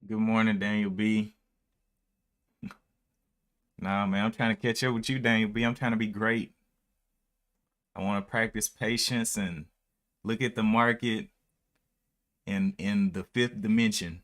Good morning, Daniel B. Nah, man, I'm trying to catch up with you, Daniel B. I'm trying to be great. I want to practice patience and look at the market in the fifth dimension.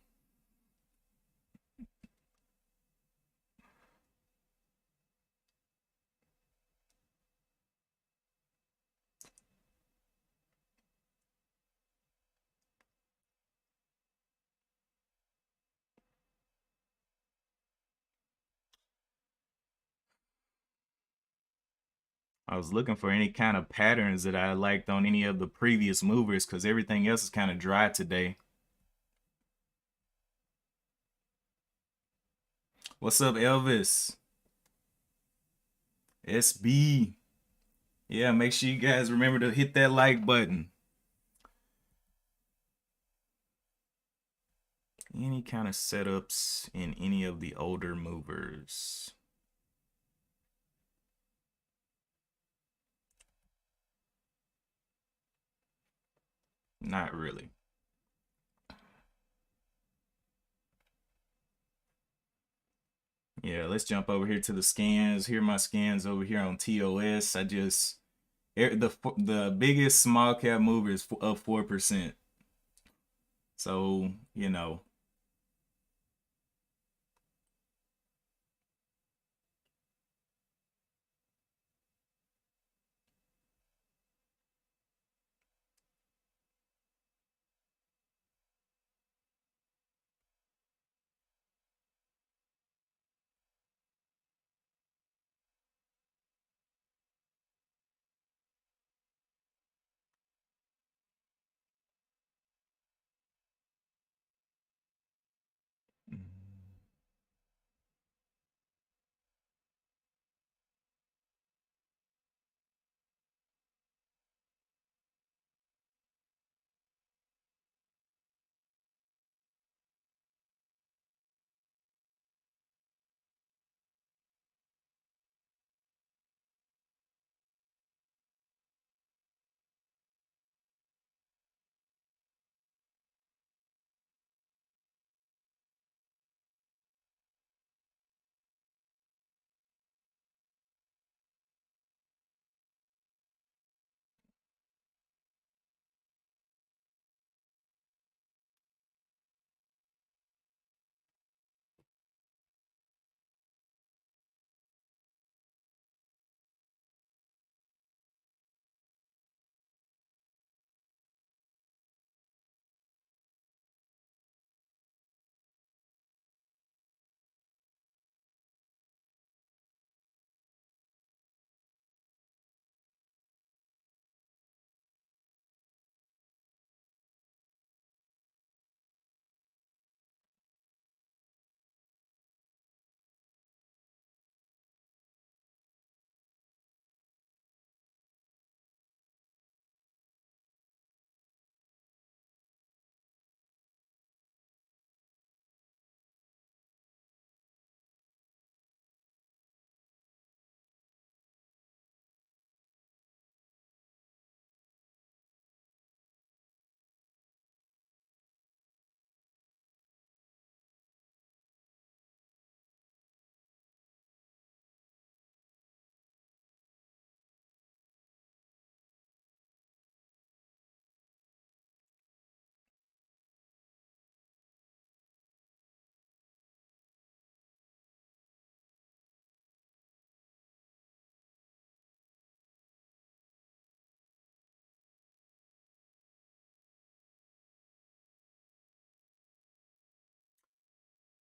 I was looking for any kind of patterns that I liked on any of the previous movers because everything else is kind of dry today. What's up, Elvis? SB. Yeah, make sure you guys remember to hit that like button. Any kind of setups in any of the older movers? Not really. Yeah, let's jump over here to the scans. Here are my scans over here on TOS. The biggest small cap mover is up 4%. So, you know,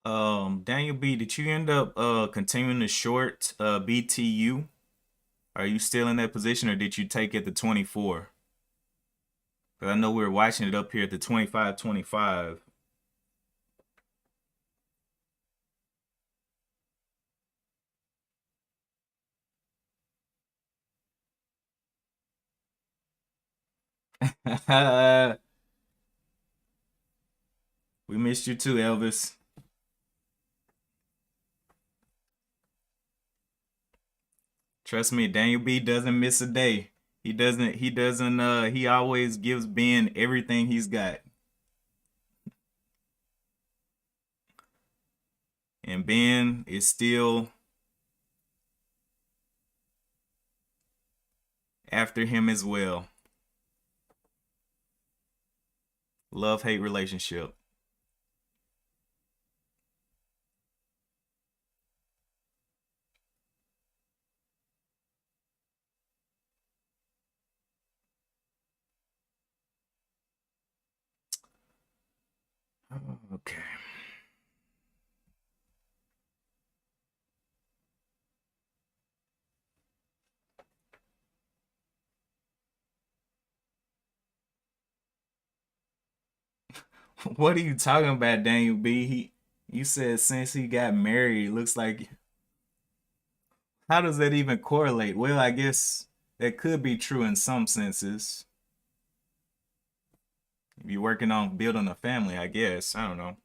Daniel B, did you end up continuing to short BTU? Are you still in that position or did you take it to 24? Because I know we were watching it up here at the 25.25. We missed you too, Elvis. Trust me, Daniel B doesn't miss a day. He always gives Ben everything he's got. And Ben is still after him as well. Love-hate relationship. Okay. What are you talking about, Daniel B? You said since he got married, it looks like, how does that even correlate? Well, I guess that could be true in some senses. If you're working on building a family, I guess. I don't know.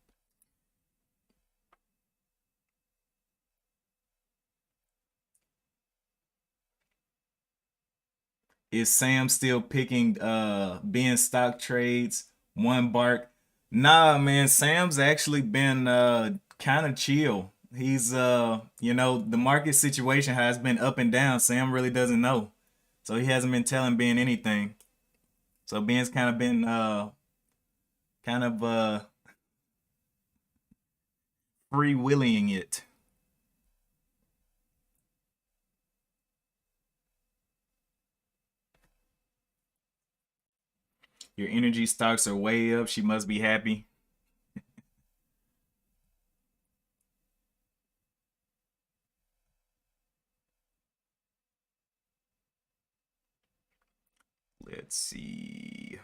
Is Sam still picking Ben stock trades? One bark. Nah, man, Sam's actually been kind of chill. He's the market situation has been up and down. Sam really doesn't know. So he hasn't been telling Ben anything. So Ben's kind of been kind of free-willing it. Your energy stocks are way up. She must be happy. Let's see.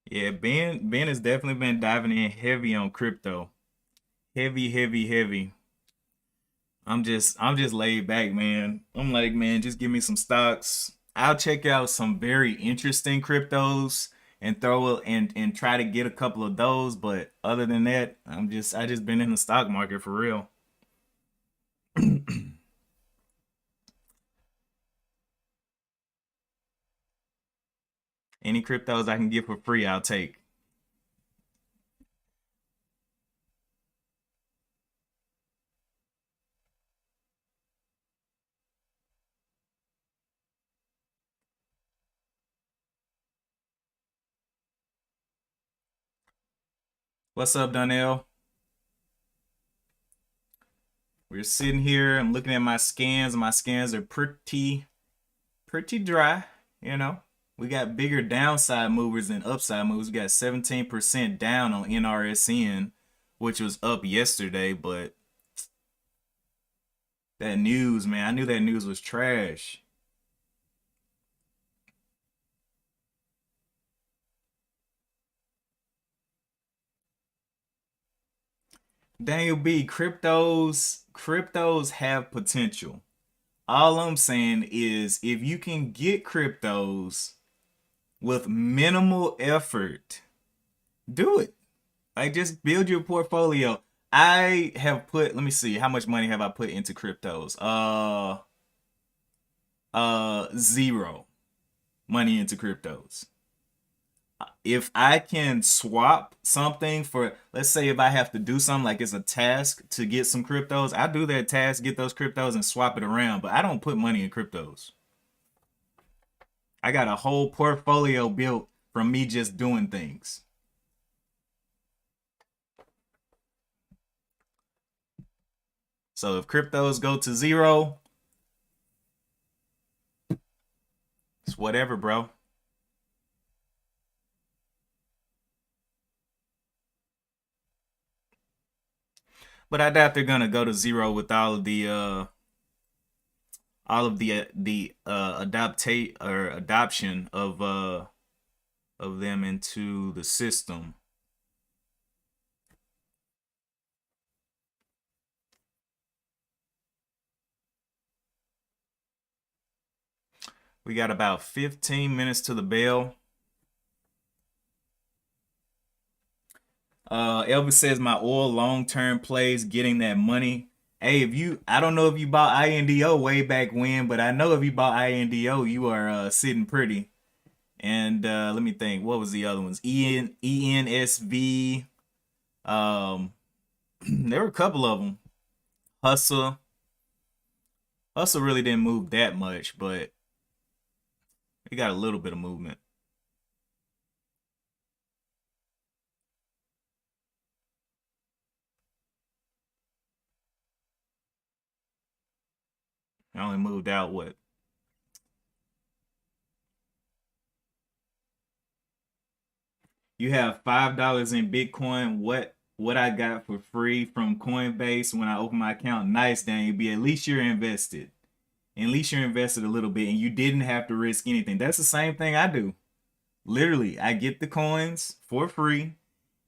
Yeah, Ben has definitely been diving in heavy on crypto. Heavy, heavy, heavy. I'm just laid back, man. I'm like, man, just give me some stocks. I'll check out some very interesting cryptos and throw it and try to get a couple of those, but other than that, I just been in the stock market for real. Any cryptos I can get for free, I'll take. What's up, Donnell? We're sitting here. I'm looking at my scans. My scans are pretty dry. You know, we got bigger downside movers than upside movers. We got 17% down on NRSN, which was up yesterday, but that news, man, I knew that news was trash. Daniel B, cryptos have potential. All I'm saying is if you can get cryptos with minimal effort, do it. Like just build your portfolio. I have put, let me see, how much money have I put into cryptos? Zero money into cryptos. If I can swap something for, let's say if I have to do something like it's a task to get some cryptos, I do that task, get those cryptos and swap it around, but I don't put money in cryptos. I got a whole portfolio built from me just doing things. So if cryptos go to zero, it's whatever, bro. But I doubt they're gonna go to zero with all of the adoptate or adoption of them into the system. We got about 15 minutes to the bell. Elvis says my oil long-term plays getting that money. Hey, I don't know if you bought INDO way back when, but I know if you bought INDO, you are sitting pretty. And let me think, what was the other ones? ENSV. Um, there were a couple of them. Hustle. Hustle really didn't move that much, but it got a little bit of movement. I only moved out what? You have $5 in Bitcoin. What I got for free from Coinbase when I opened my account? Nice, Daniel B. At least you're invested. At least you're invested a little bit, and you didn't have to risk anything. That's the same thing I do. Literally, I get the coins for free,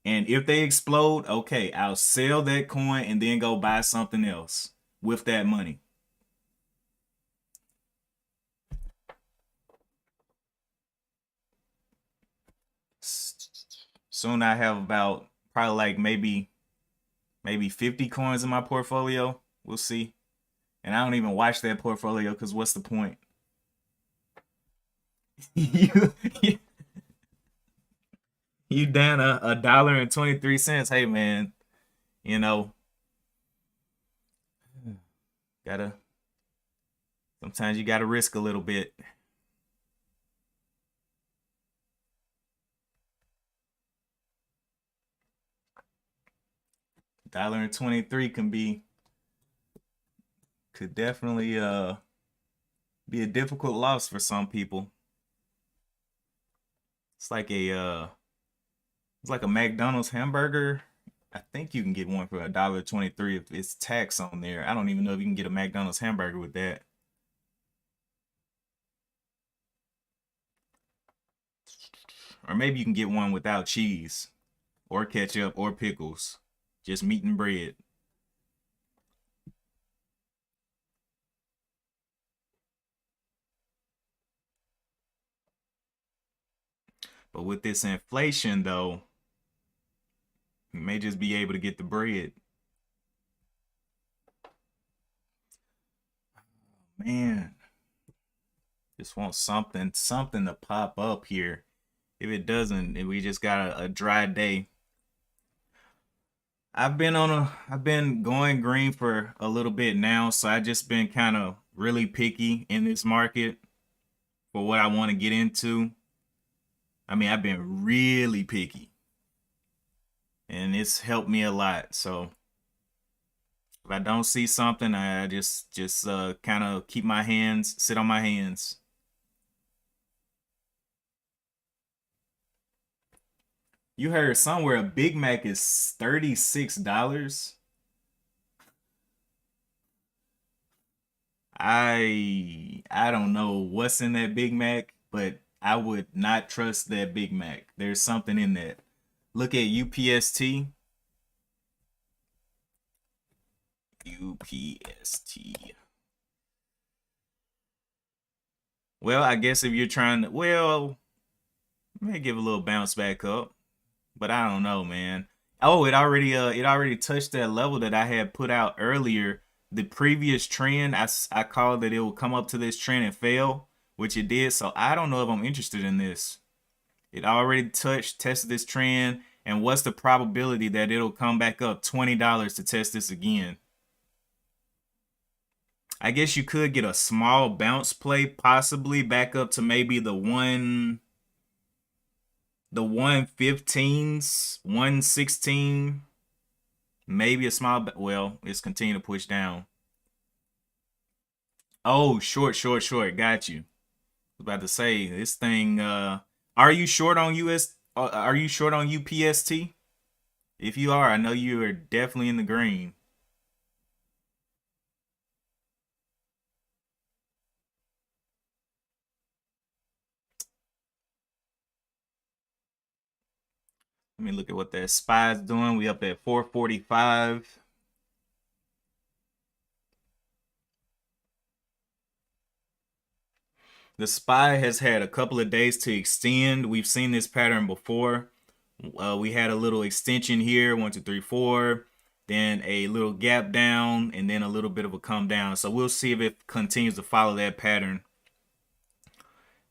and if they explode, okay, I'll sell that coin and then go buy something else with that money. Soon I have about probably like maybe 50 coins in my portfolio. We'll see. And I don't even watch that portfolio because what's the point? you you down a dollar and 23 cents. Hey man, you know, gotta sometimes you gotta risk a little bit. Dollar and 23 could definitely be a difficult loss for some people. It's like a McDonald's hamburger. I think you can get one for $1.23 if it's tax on there. I don't even know if you can get a McDonald's hamburger with that. Or maybe you can get one without cheese or ketchup or pickles. Just meat and bread. But with this inflation though, you may just be able to get the bread. Man, just want something to pop up here. If it doesn't, if we just got a dry day. I've been going green for a little bit now, so I just been kind of really picky in this market for what I want to get into. I mean, I've been really picky and it's helped me a lot. So if I don't see something, I just kind of keep my hands, sit on my hands. You heard somewhere a Big Mac is $36. I don't know what's in that Big Mac, but I would not trust that Big Mac. There's something in that. Look at UPST. UPST. Well, I guess if you're trying to, well, may give a little bounce back up, but I don't know, man. Oh, it already touched that level that I had put out earlier. The previous trend, I called that it would come up to this trend and fail, which it did. So I don't know if I'm interested in this. It already tested this trend, and what's the probability that it'll come back up $20 to test this again? I guess you could get a small bounce play, possibly back up to maybe the 115s, 116, maybe a small, well, it's continuing to push down. Oh, short. Got you. I was about to say this thing. Are you short on US? Are you short on UPST? If you are, I know you are definitely in the green. Let me look at what that SPY's doing. We up at 445. The SPY has had a couple of days to extend. We've seen this pattern before. We had a little extension here, 1, 2, 3, 4, then a little gap down, and then a little bit of a come down. So we'll see if it continues to follow that pattern.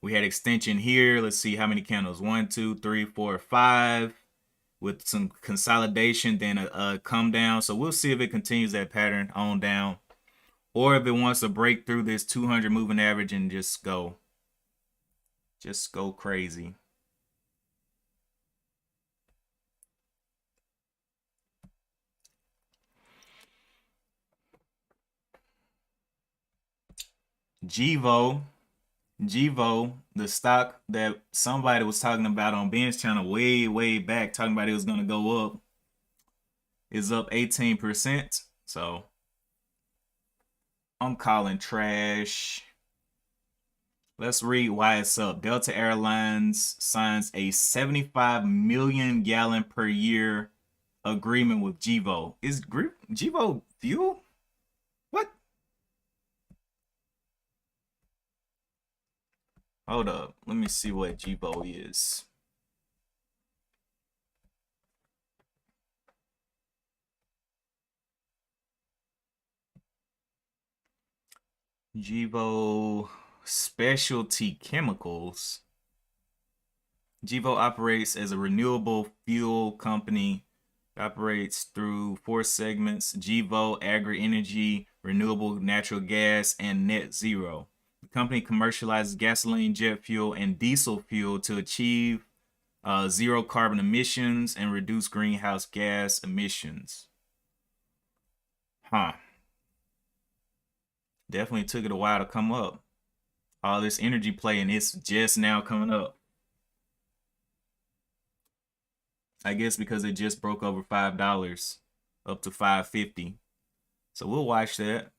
We had extension here. Let's see how many candles. 1, 2, 3, 4, 5. With some consolidation, then a come down. So we'll see if it continues that pattern on down, or if it wants to break through this 200 moving average and just go crazy. Givo, the stock that somebody was talking about on Ben's channel way back, talking about it was gonna go up, is up 18%. So I'm calling trash. Let's read why it's up. Delta Airlines signs a 75 million gallon per year agreement with Givo. Is Givo fuel? What? Hold up. Let me see what Givo is. Givo Specialty Chemicals. Givo operates as a renewable fuel company. It operates through 4 segments: Givo, Agri Energy, Renewable Natural Gas, and Net Zero. The company commercializes gasoline, jet fuel, and diesel fuel to achieve zero carbon emissions and reduce greenhouse gas emissions. Huh. Definitely took it a while to come up. All this energy play, and it's just now coming up. I guess because it just broke over $5, up to $5.50. So we'll watch that.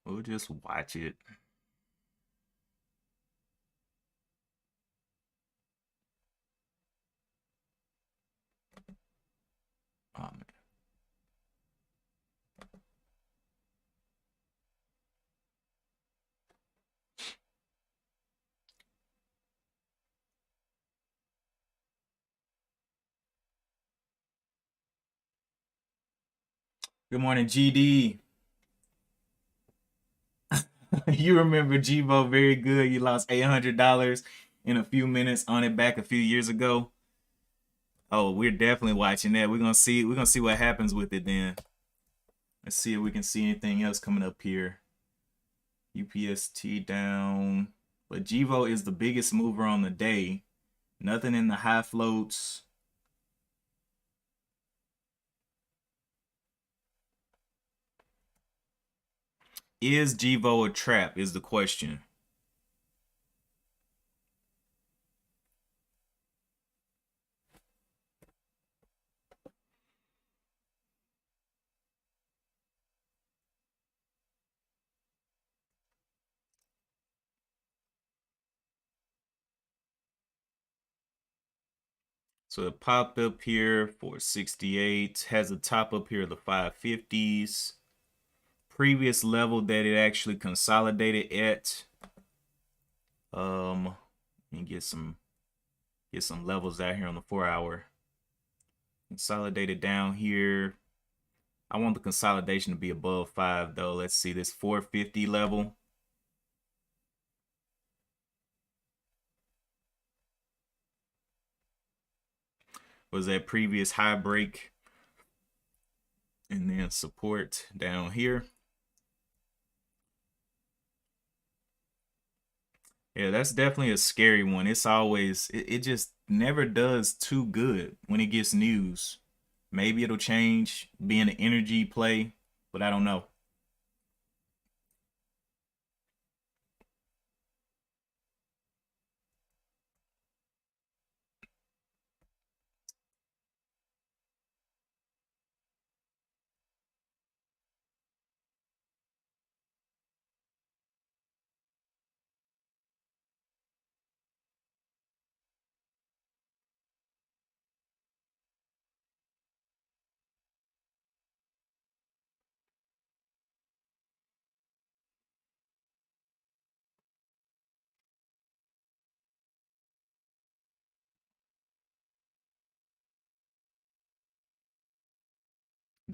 We'll just watch it. Oh, man. Good morning, GD. You remember Givo very good. You lost $800 in a few minutes on it back a few years ago. Oh, we're definitely watching that. We're gonna see what happens with it then. Let's see if we can see anything else coming up here. UPST down. But Givo is the biggest mover on the day. Nothing in the high floats. Is Givo a trap is the question. So it popped up here for 68, has a top up here of the 550s. Previous level that it actually consolidated at. And get some levels out here on the 4-hour. Consolidated down here. I want the consolidation to be above 5 though. Let's see this 450 level. Was that previous high break, and then support down here. Yeah, that's definitely a scary one. It's always it just never does too good when it gets news. Maybe it'll change being an energy play, but I don't know.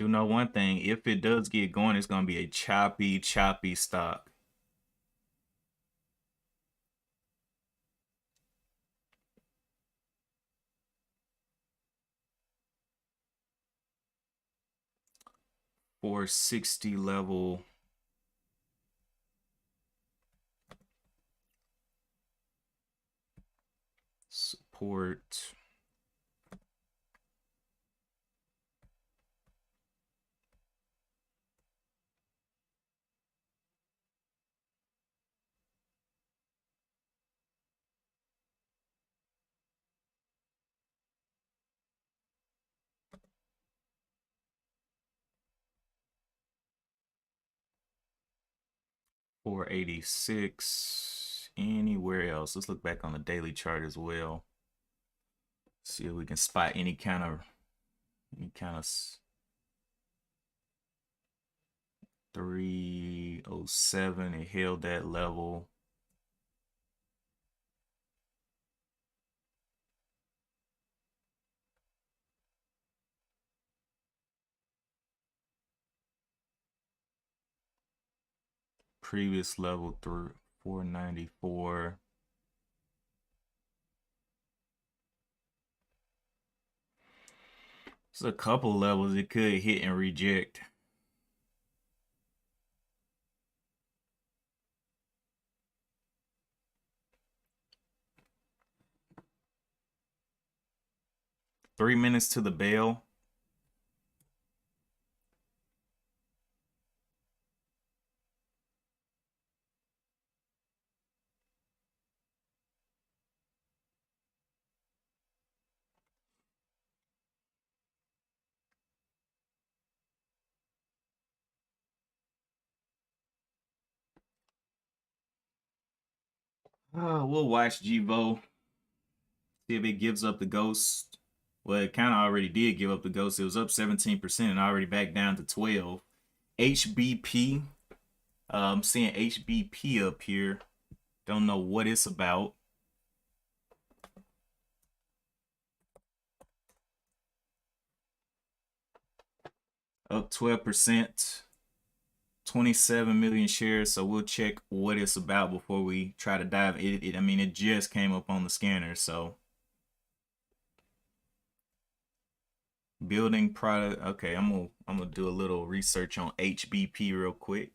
Do know one thing. If it does get going, it's going to be a choppy stock. $460 level. Support. $486. Anywhere else? Let's look back on the daily chart as well. See if we can spot any kind of 307. It held that level. Previous level through 494. There's a couple levels it could hit and reject. Three minutes to the bell. We'll watch GVO. See if it gives up the ghost. Well, it kind of already did give up the ghost. It was up 17% and already back down to 12. HBP. I'm seeing HBP up here. Don't know what it's about. Up 12%. 27 million shares. So we'll check what it's about before we try to dive it. I mean, it just came up on the scanner. So building product. Okay, I'm gonna do a little research on HBP real quick.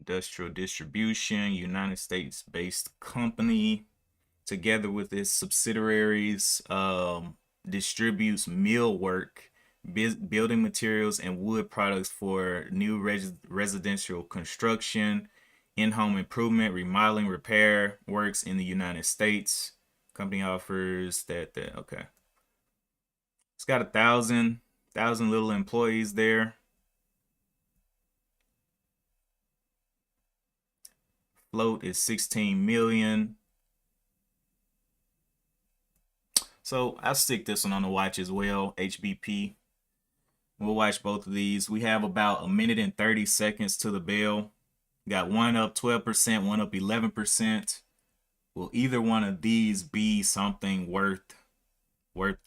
Industrial distribution, United States-based company, together with its subsidiaries, distributes millwork, building materials, and wood products for new residential construction, in-home improvement, remodeling, repair works in the United States. Company offers that. Okay. It's got 1,000 little employees there. Float is 16 million. So I'll stick this one on the watch as well, HBP. We'll watch both of these. We have about a minute and 30 seconds to the bell. Got one up 12%, one up 11%. Will either one of these be something worth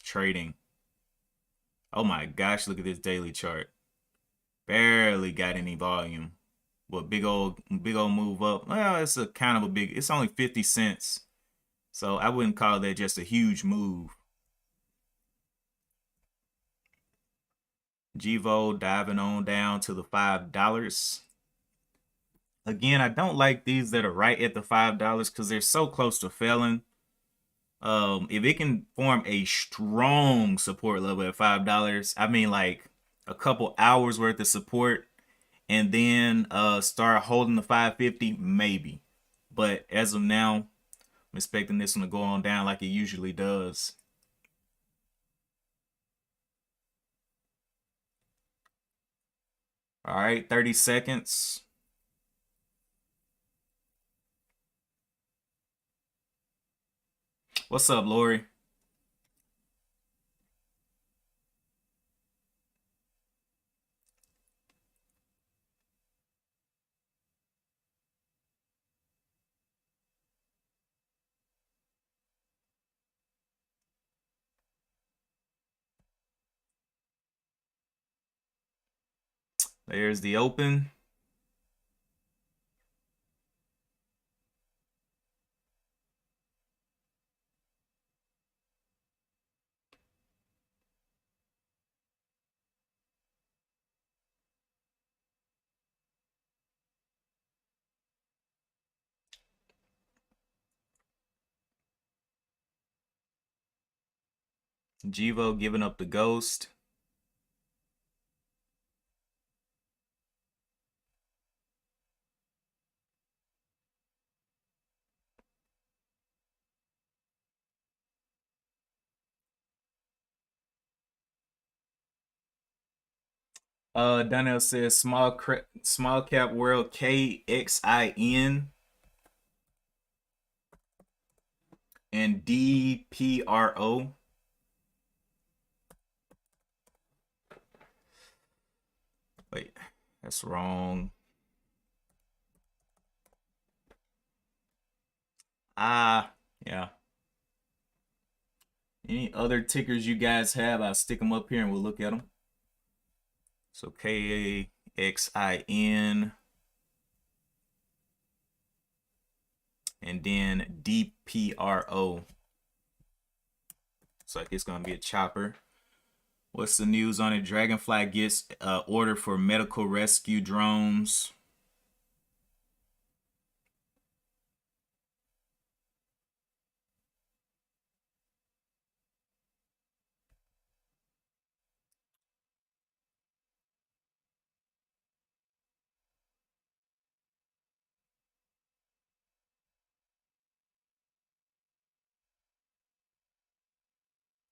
trading? Oh my gosh, look at this daily chart. Barely got any volume. But big old move up. Well, it's a kind of a big, it's only 50 cents. So I wouldn't call that just a huge move. GVO diving on down to the $5. Again, I don't like these that are right at the $5 because they're so close to failing. If it can form a strong support level at $5, I mean like a couple hours worth of support, and then start holding the 550, maybe. But as of now, I'm expecting this one to go on down like it usually does. All right, 30 seconds. What's up, Lori? There's the open. Jivo giving up the ghost. Donnell says small cap world KXIN and DPRO. Wait, that's wrong. Yeah. Any other tickers you guys have, I'll stick them up here and we'll look at them. So KAXIN and then DPRO. Looks like it's gonna be a chopper. What's the news on it? Dragonfly gets order for medical rescue drones.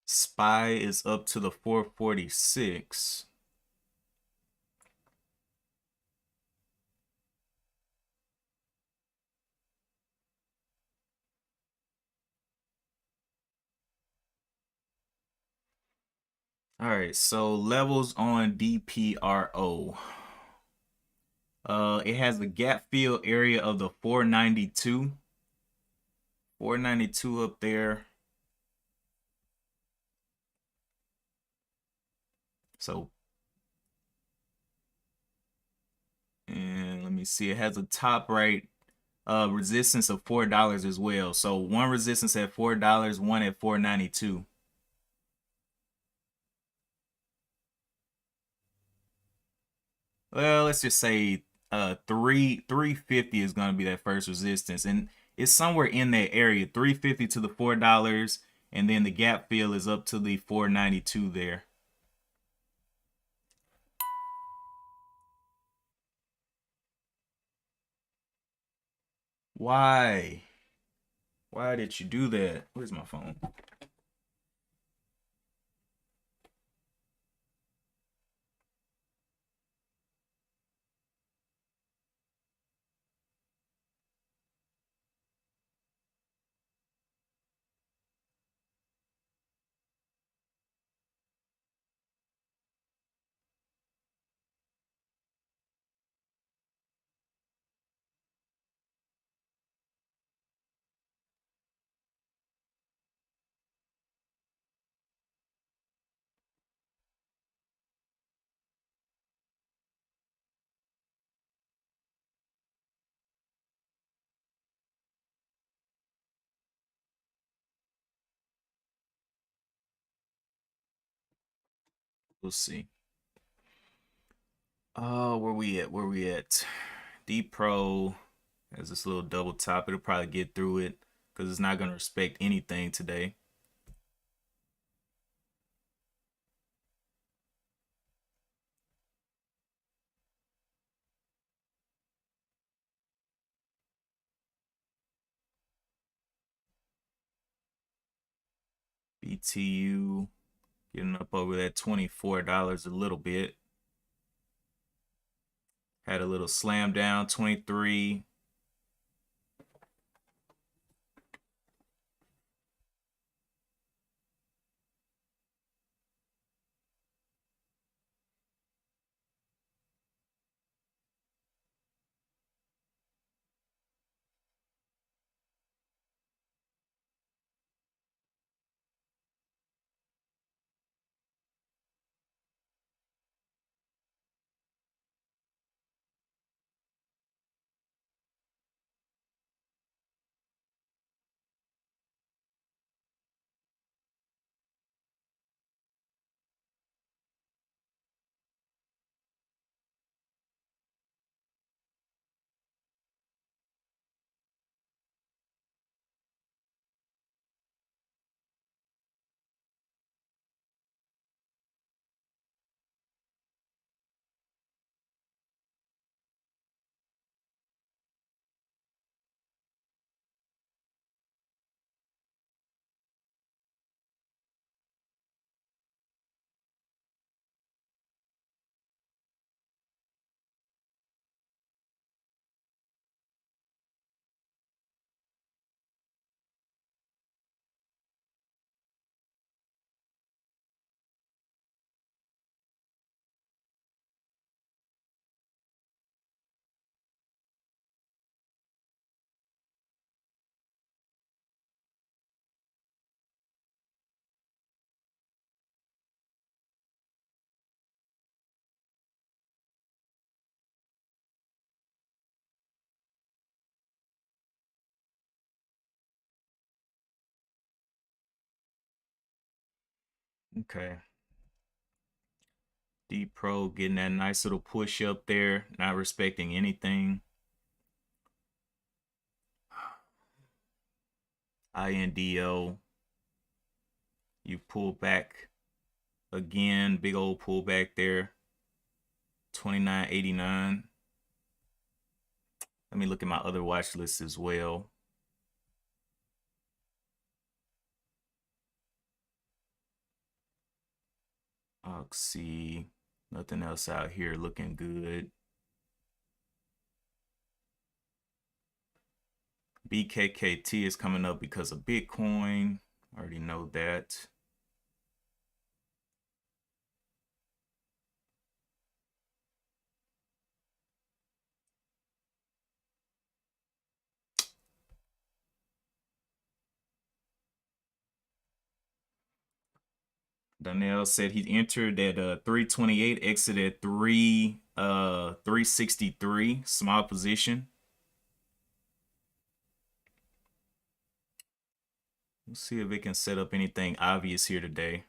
SPY is up to the 446. All right, so levels on DPRO. It has the gap fill area of the 492. 492 up there. So, and let me see, it has a top right resistance of $4 as well. So one resistance at $4, one at 492. Well, let's just say 350 is gonna be that first resistance, and it's somewhere in that area, 350 to the $4, and then the gap fill is up to the 492 there. Why? Why did you do that? Where's my phone? We'll see. Oh, where we at? Where we at? D Pro has this little double top. It'll probably get through it because it's not gonna respect anything today. BTU getting up over that $24 a little bit. Had a little slam down, 23. Okay. D Pro getting that nice little push up there, not respecting anything. INDO. You pull back again, big old pullback there. 29.89. Let me look at my other watch list as well. Oxy, nothing else out here looking good. BKKT is coming up because of Bitcoin. I already know that. Donnell said he entered at 328, exited 363, small position. Let's see if it can set up anything obvious here today.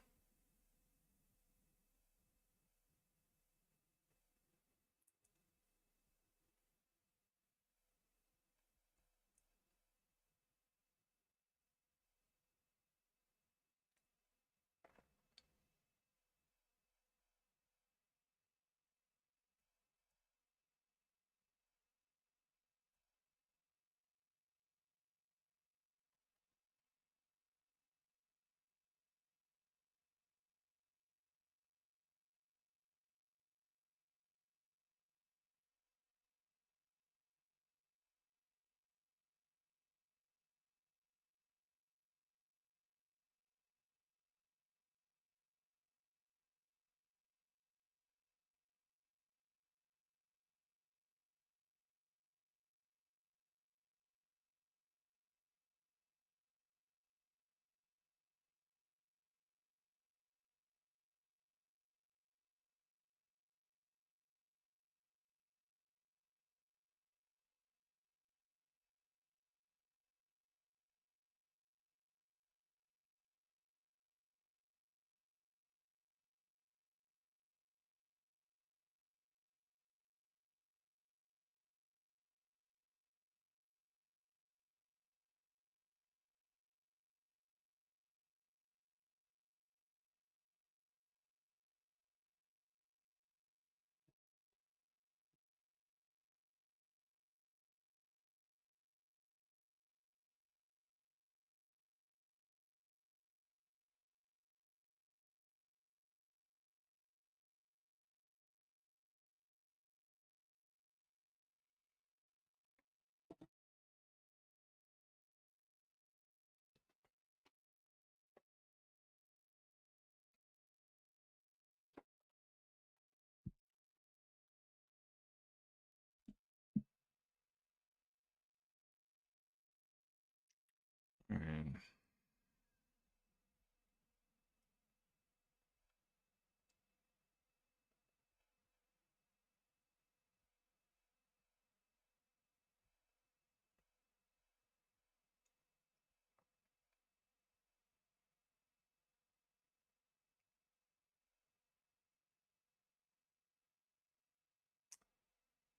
And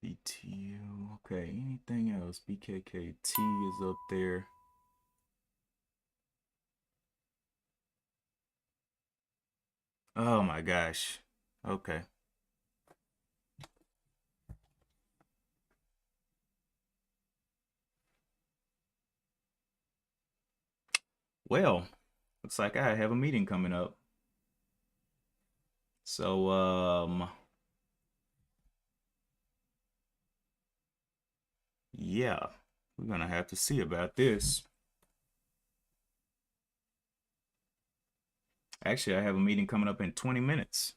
BTU. Okay, anything else? BKKT is up there. Oh my gosh. Okay. Well, looks like I have a meeting coming up. So, yeah, we're gonna have to see about this. Actually, I have a meeting coming up in 20 minutes.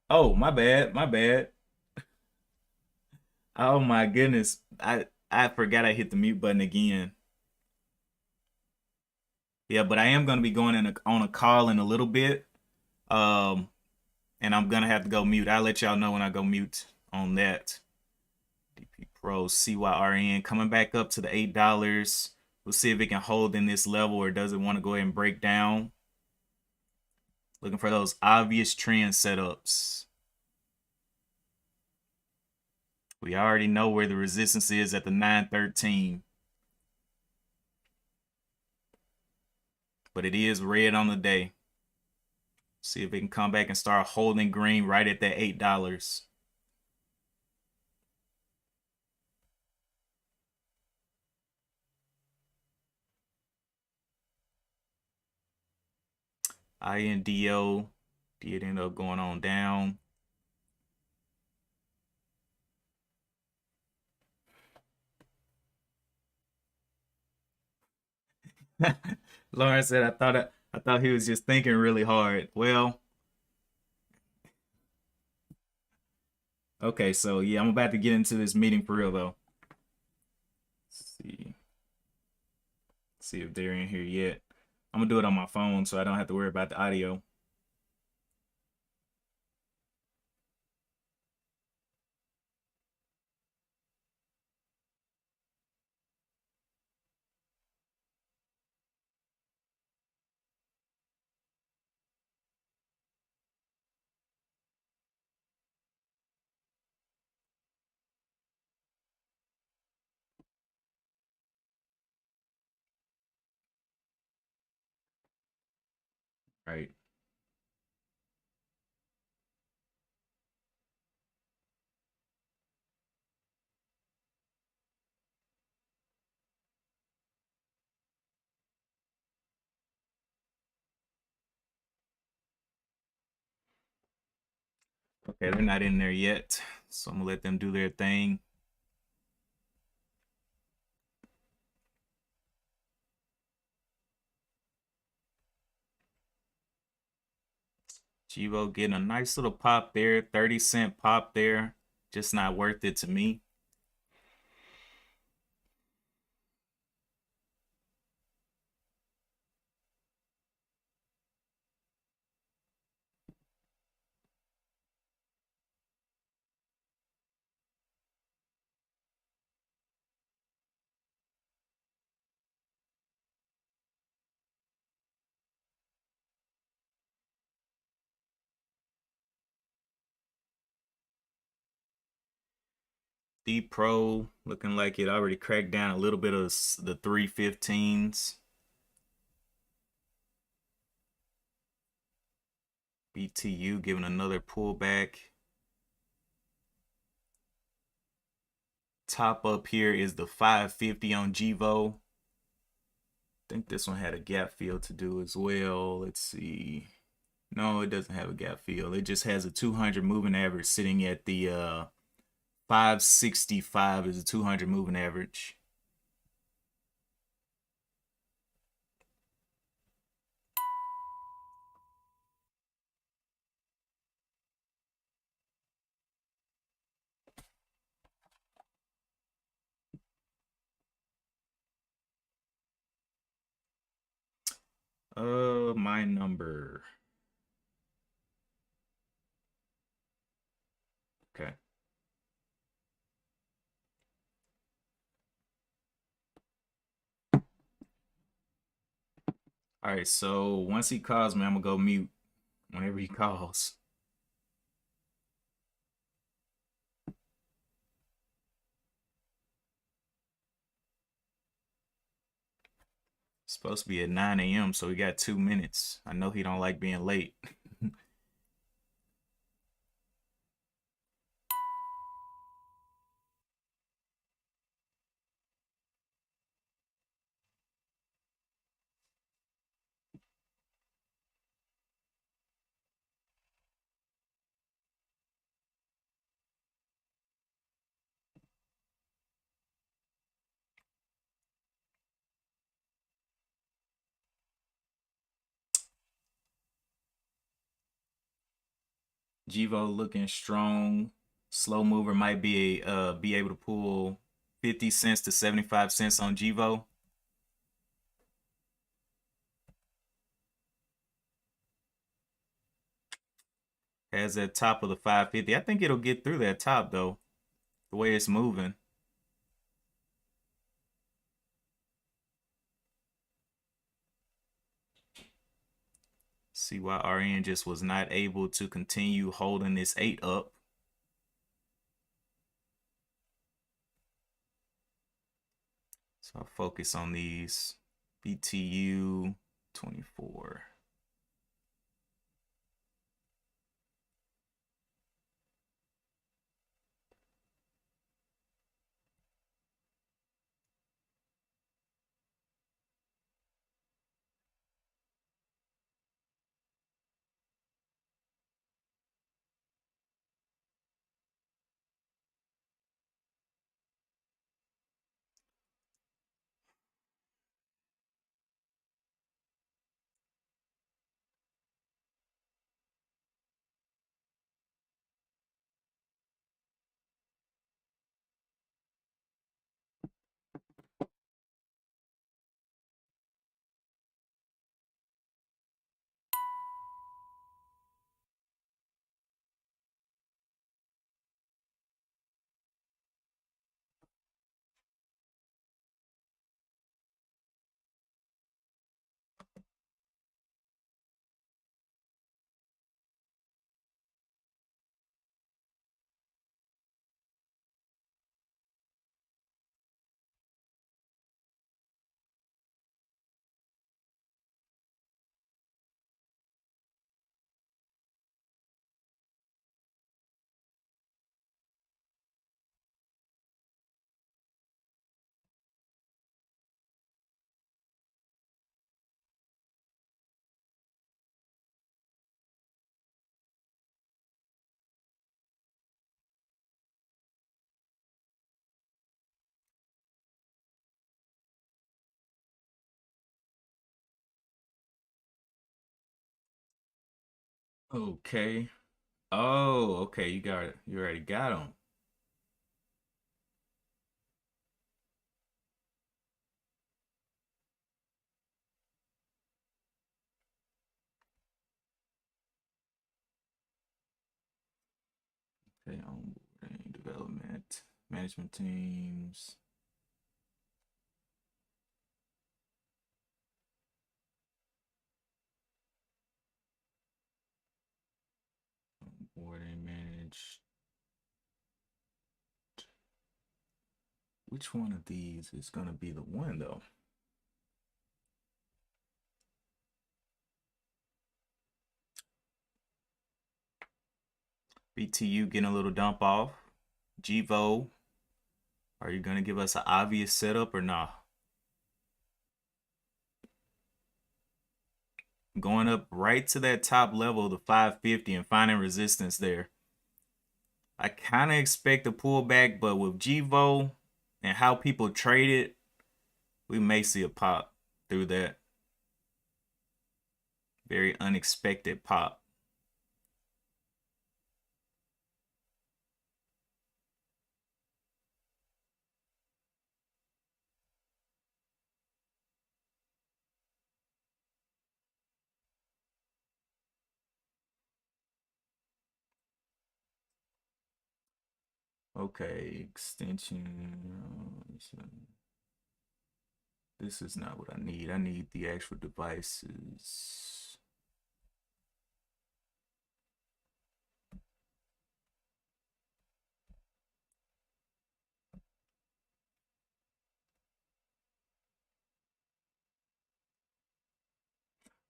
Oh, my bad. My bad. Oh my goodness. I forgot I hit the mute button again. Yeah, but I am gonna be going on a call in a little bit. Um, and I'm gonna have to go mute. I'll let y'all know when I go mute on that. DP Pro CYRN coming back up to the $8. We'll see if it can hold in this level or does it want to go ahead and break down. Looking for those obvious trend setups. We already know where the resistance is at the 913. But it is red on the day. See if it can come back and start holding green right at that $8. INDO did end up going on down. Lauren said, I thought he was just thinking really hard. Well, okay, so yeah, I'm about to get into this meeting for real though. Let's see if they're in here yet. I'm gonna do it on my phone so I don't have to worry about the audio. Right. Okay, they're not in there yet. So I'm gonna let them do their thing. Chivo getting a nice little pop there, 30-cent pop there. Just not worth it to me. D Pro looking like it already cracked down a little bit of the 315s. BTU giving another pullback. Top up here is the 550 on GVO. I think this one had a gap fill to do as well. Let's see. No, it doesn't have a gap fill. It just has a 200 moving average sitting at the 565 is a 200 moving average. My number. Okay. All right, so once he calls me, I'm gonna go mute whenever he calls. It's supposed to be at 9 a.m., so we got 2 minutes. I know he don't like being late. Jivo looking strong. Slow mover might be able to pull 50 cents to 75 cents on Jivo. Has that top of the 550. I think it'll get through that top though, the way it's moving. See why RN just was not able to continue holding this 8 up. So I'll focus on these BTU 24. Okay. Oh, okay. You got it. You already got them. Okay, onboarding, development, management teams. Onboarding, manage. Which one of these is going to be the one, though? BTU getting a little dump off. GVO, are you going to give us an obvious setup or not? Going up right to that top level, the 550, and finding resistance there. I kind of expect a pullback, but with GVO and how people trade it, we may see a pop through that. Very unexpected pop. Okay, extension. This is not what I need. I need the actual devices.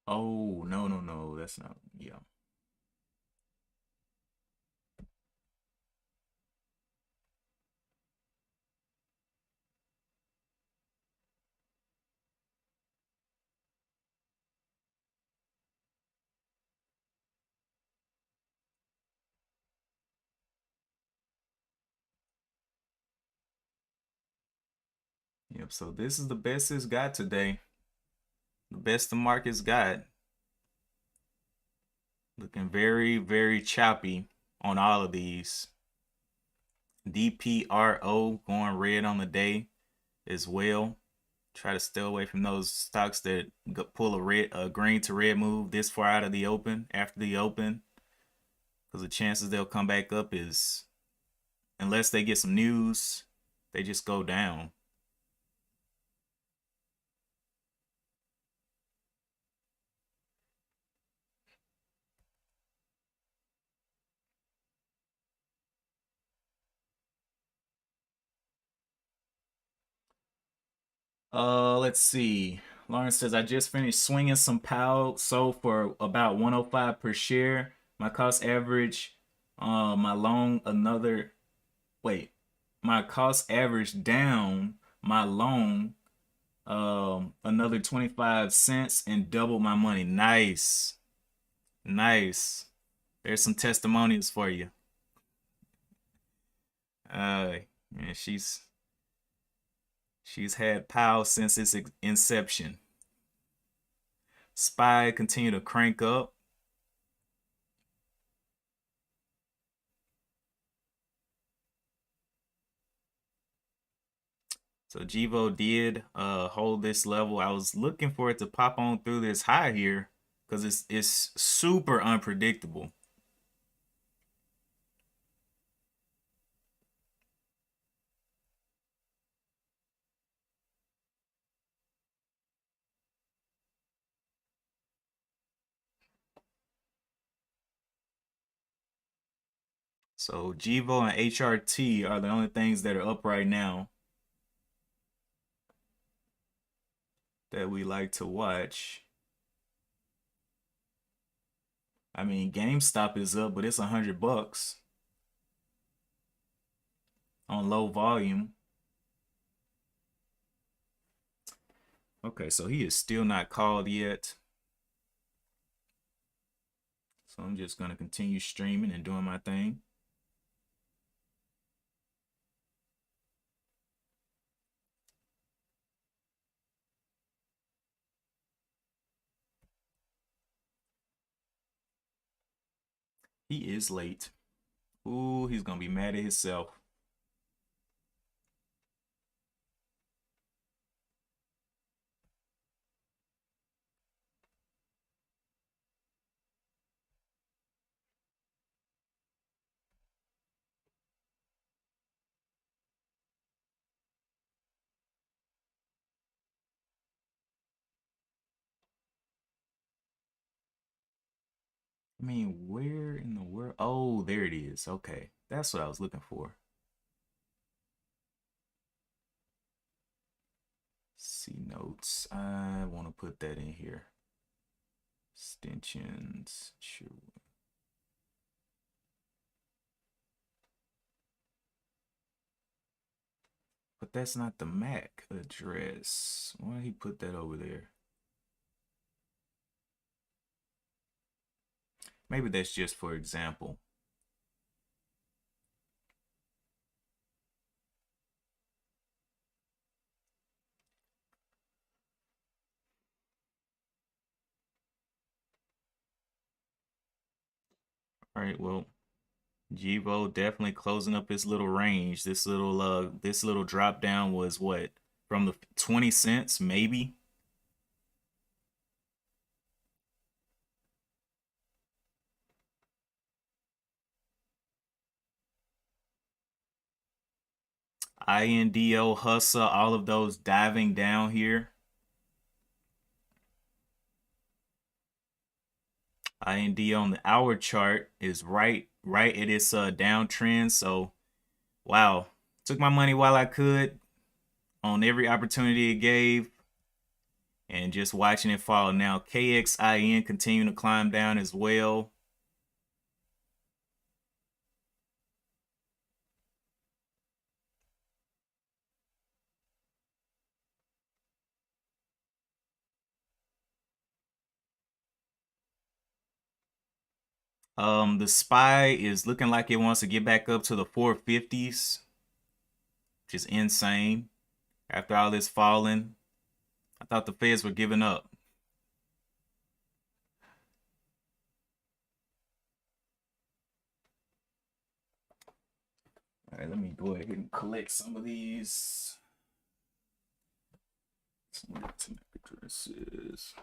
Oh, no, no, no. That's not, yeah. Yep, so this is the best it's got today. The best the market's got. Looking very, very choppy on all of these. DPRO going red on the day as well. Try to stay away from those stocks that pull a green to red move this far out of the open, after the open, because the chances they'll come back up is, unless they get some news, they just go down. Let's see. Lawrence says I just finished swinging some Powell, sold for about 105 per share. My cost average, my long another wait, my cost average down my loan another 25 cents and doubled my money. Nice. Nice. There's some testimonials for you. Man, she's had Powell since its inception. SPY continue to crank up. So Givo did hold this level. I was looking for it to pop on through this high here because it's super unpredictable. So Givo and HRT are the only things that are up right now that we like to watch. I mean, GameStop is up, but it's $100 on low volume. Okay, so he is still not called yet. So I'm just gonna continue streaming and doing my thing. He is late. Ooh, he's gonna be mad at himself. I mean, where in the world? Oh, there it is. Okay, that's what I was looking for. C notes. I want to put that in here. Extensions. Sure. But that's not the MAC address. Why did he put that over there? Maybe that's just for example. All right, well, Givo definitely closing up his little range. This little drop down was what? From the 20 cents, maybe? INDO, Hustle, all of those diving down here. IND on the hour chart is right at its downtrend. So wow, took my money while I could on every opportunity it gave, and just watching it fall. Now KXIN continuing to climb down as well. The SPY is looking like it wants to get back up to the 450s, which is insane. After all this falling, I thought the Feds were giving up. All right, let me go ahead and collect some of these. Some of the MAC addresses.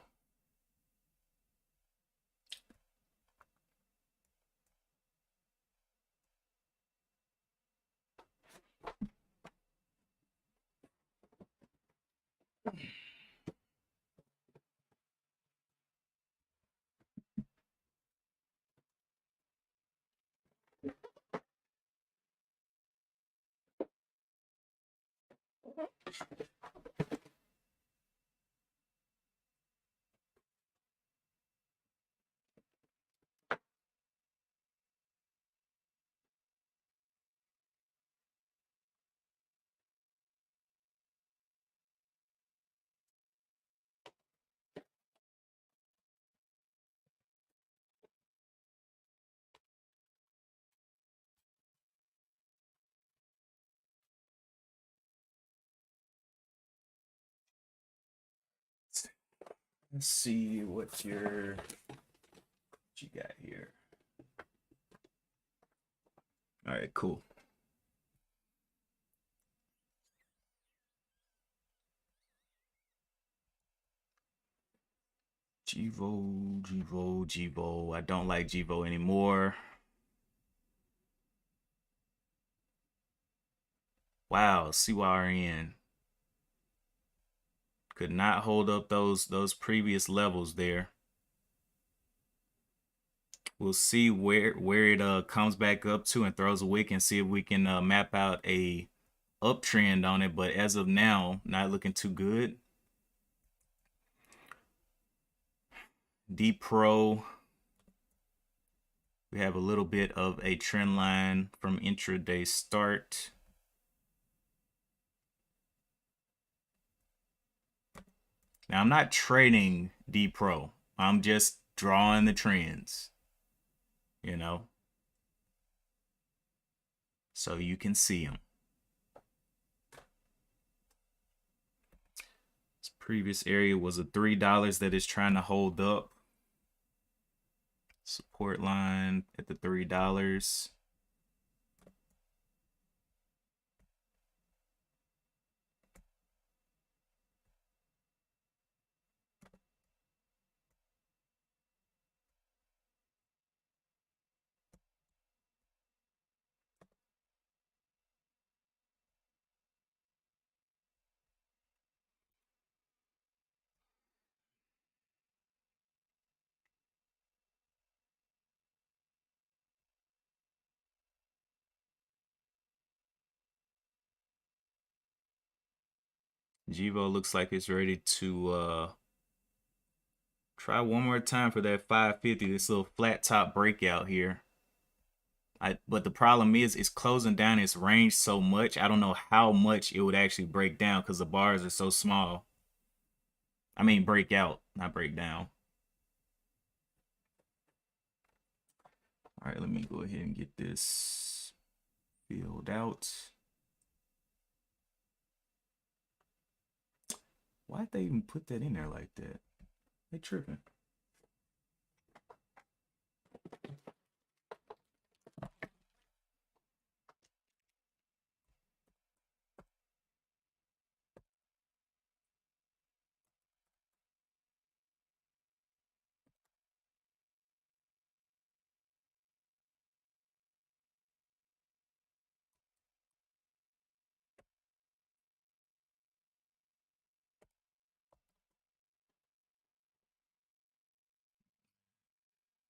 Let's see what you got here. All right, cool. Givo. I don't like Givo anymore. Wow, CYRN could not hold up those previous levels there. We'll see where it comes back up to and throws a wick and see if we can map out a uptrend on it. But as of now, not looking too good. D Pro, we have a little bit of a trend line from intraday start. Now I'm not trading D Pro. I'm just drawing the trends, you know, so you can see them. This previous area was a $3 that is trying to hold up. Support line at the $3. Givo looks like it's ready to try one more time for that 550, this little flat top breakout here. But the problem is it's closing down its range so much. I don't know how much it would actually break down because the bars are so small. I mean, break out, not break down. All right, let me go ahead and get this filled out. Why'd they even put that in there like that? They tripping.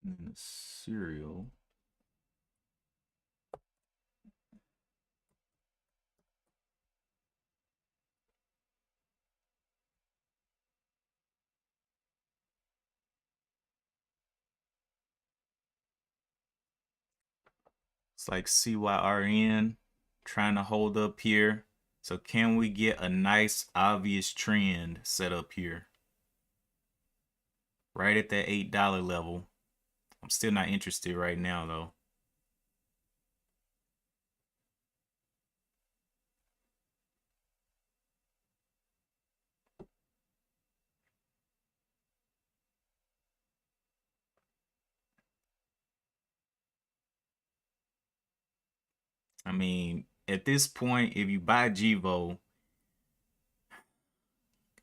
And then the cereal. It's like CYRN trying to hold up here. So can we get a nice obvious trend set up here? Right at that $8 level. I'm still not interested right now though. I mean, at this point, if you buy Givo,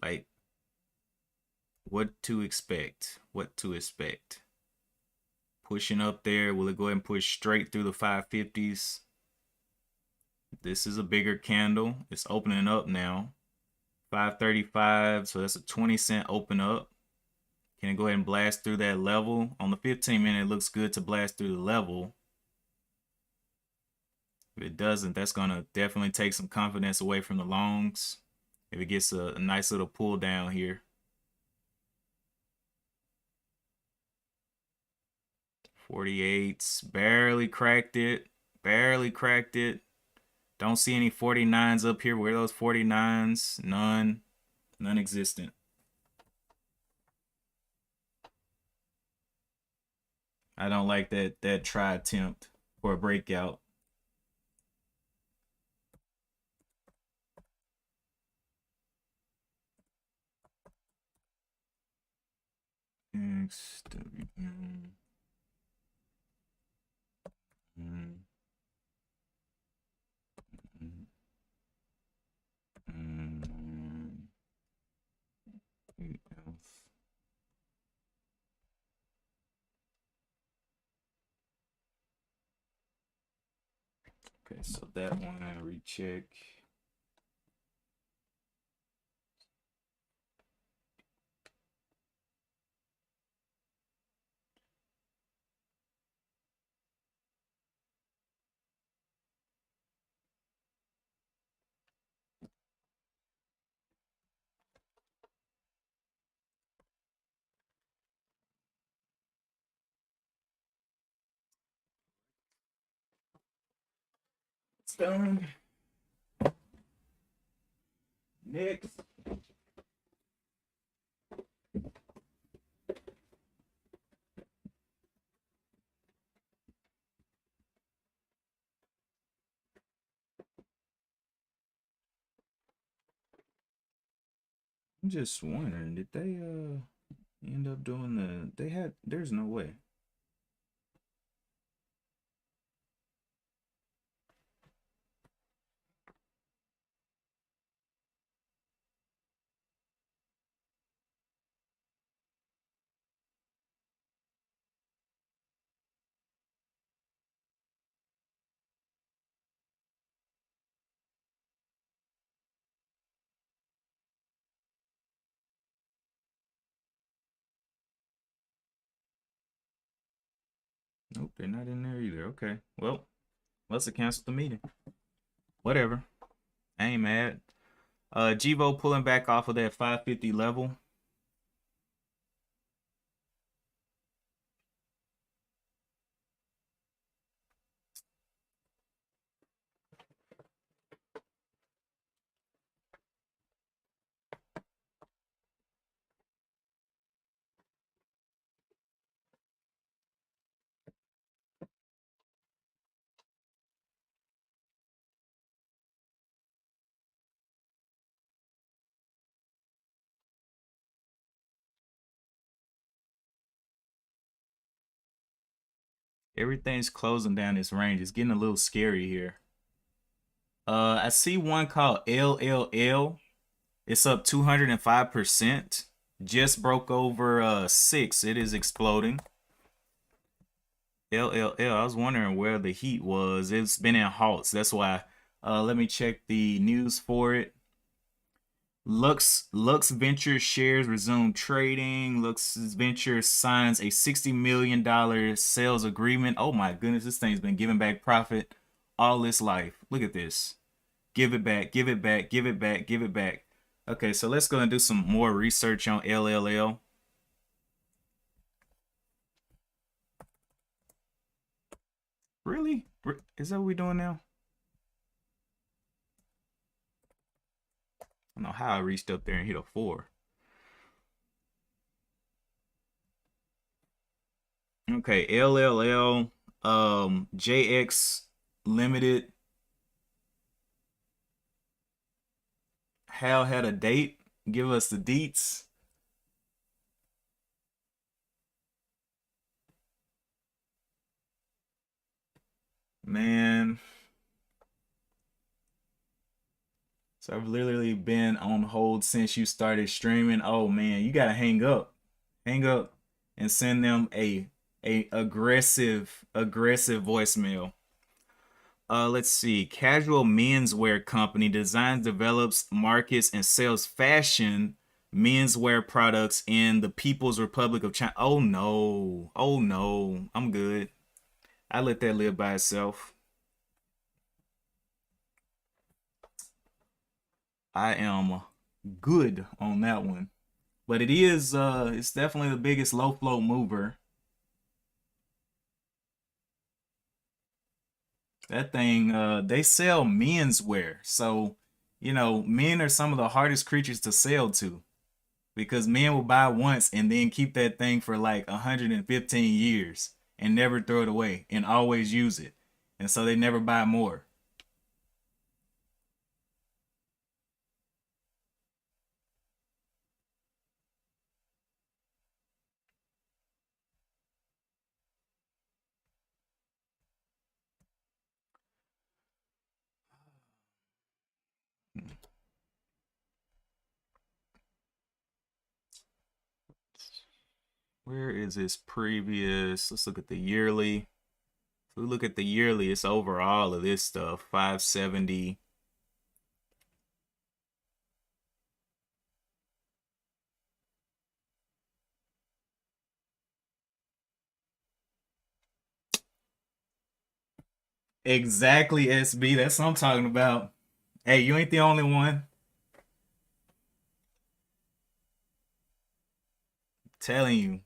like, what to expect? What to expect? Pushing up there. Will it go ahead and push straight through the 550s? This is a bigger candle. It's opening up now. 535, so that's a 20-cent open up. Can it go ahead and blast through that level? On the 15-minute, it looks good to blast through the level. If it doesn't, that's going to definitely take some confidence away from the longs. If it gets a nice little pull down here. 48s, barely cracked it. Barely cracked it. Don't see any 49s up here. Where are those 49s? None. Non-existent. I don't like that try attempt for a breakout. XWM. Okay, so that one I recheck. It's done. Next. I'm just wondering, did they end up doing there's no way. Nope, they're not in there either. Okay. Well, must have canceled the meeting. Whatever. I ain't mad. Givo pulling back off of that 550 level. Everything's closing down this range. It's getting a little scary here. I see one called LLL. It's up 205%. Just broke over 6. It is exploding. LLL. I was wondering where the heat was. It's been in halts. That's why. Let me check the news for it. Lux Ventures shares resume trading. Lux Ventures signs a $60 million sales agreement. Oh my goodness, this thing's been giving back profit all its life. Look at this. Give it back, give it back, give it back, give it back. Okay, so let's go and do some more research on LLL. Really? Is that what we're doing now? I don't know how I reached up there and hit a 4. Okay, LLL, JX Limited. Hal had a date. Give us the deets. Man, So I've literally been on hold since you started streaming. Oh man, you gotta hang up, and send them a aggressive voicemail. Let's see. Casual menswear company designs, develops, markets, and sells fashion menswear products in the People's Republic of China. Oh no, oh no, I'm good. I let that live by itself. I am good on that one. But it's definitely the biggest low float mover. That thing, they sell menswear. So, men are some of the hardest creatures to sell to because men will buy once and then keep that thing for like 115 years and never throw it away and always use it. And so they never buy more. Where is this previous? Let's look at the yearly. If we look at the yearly, it's over all of this stuff. 570. Exactly, SB. That's what I'm talking about. Hey, you ain't the only one. Telling you,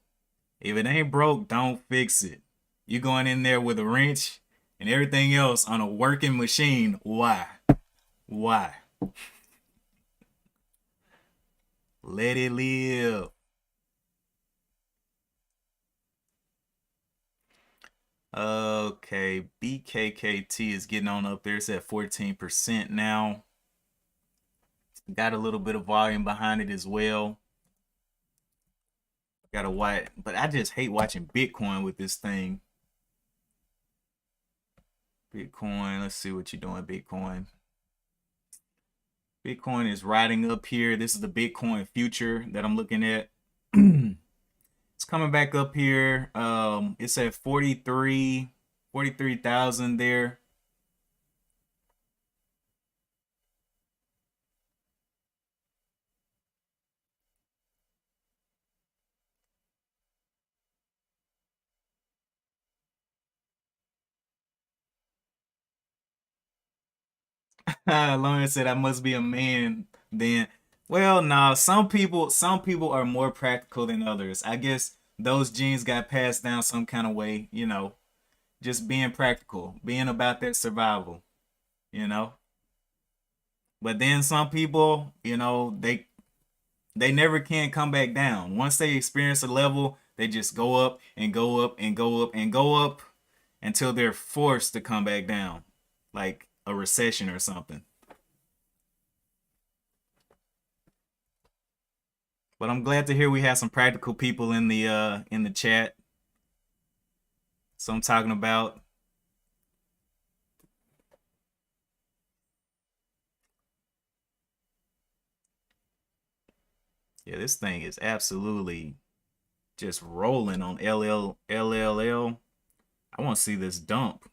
if it ain't broke, don't fix it. You going in there with a wrench and everything else on a working machine. Why? Why? Let it live. Okay, BKKT is getting on up there. It's at 14% now. Got a little bit of volume behind it as well. Got a white, but I just hate watching Bitcoin with this thing. Bitcoin, let's see what you're doing, Bitcoin. Bitcoin is riding up here. This is the Bitcoin future that I'm looking at. It's coming back up here. It's at 43,000 there. Lauren said I must be a man then. Well, no, some people are more practical than others. I guess those genes got passed down some kind of way, just being practical, being about that survival, you know. But then some people, they never can come back down. Once they experience a level, they just go up and go up and go up and go up until they're forced to come back down, like a recession or something. But I'm glad to hear we have some practical people in the chat. So I'm talking about. Yeah, this thing is absolutely just rolling on LLL. I want to see this dump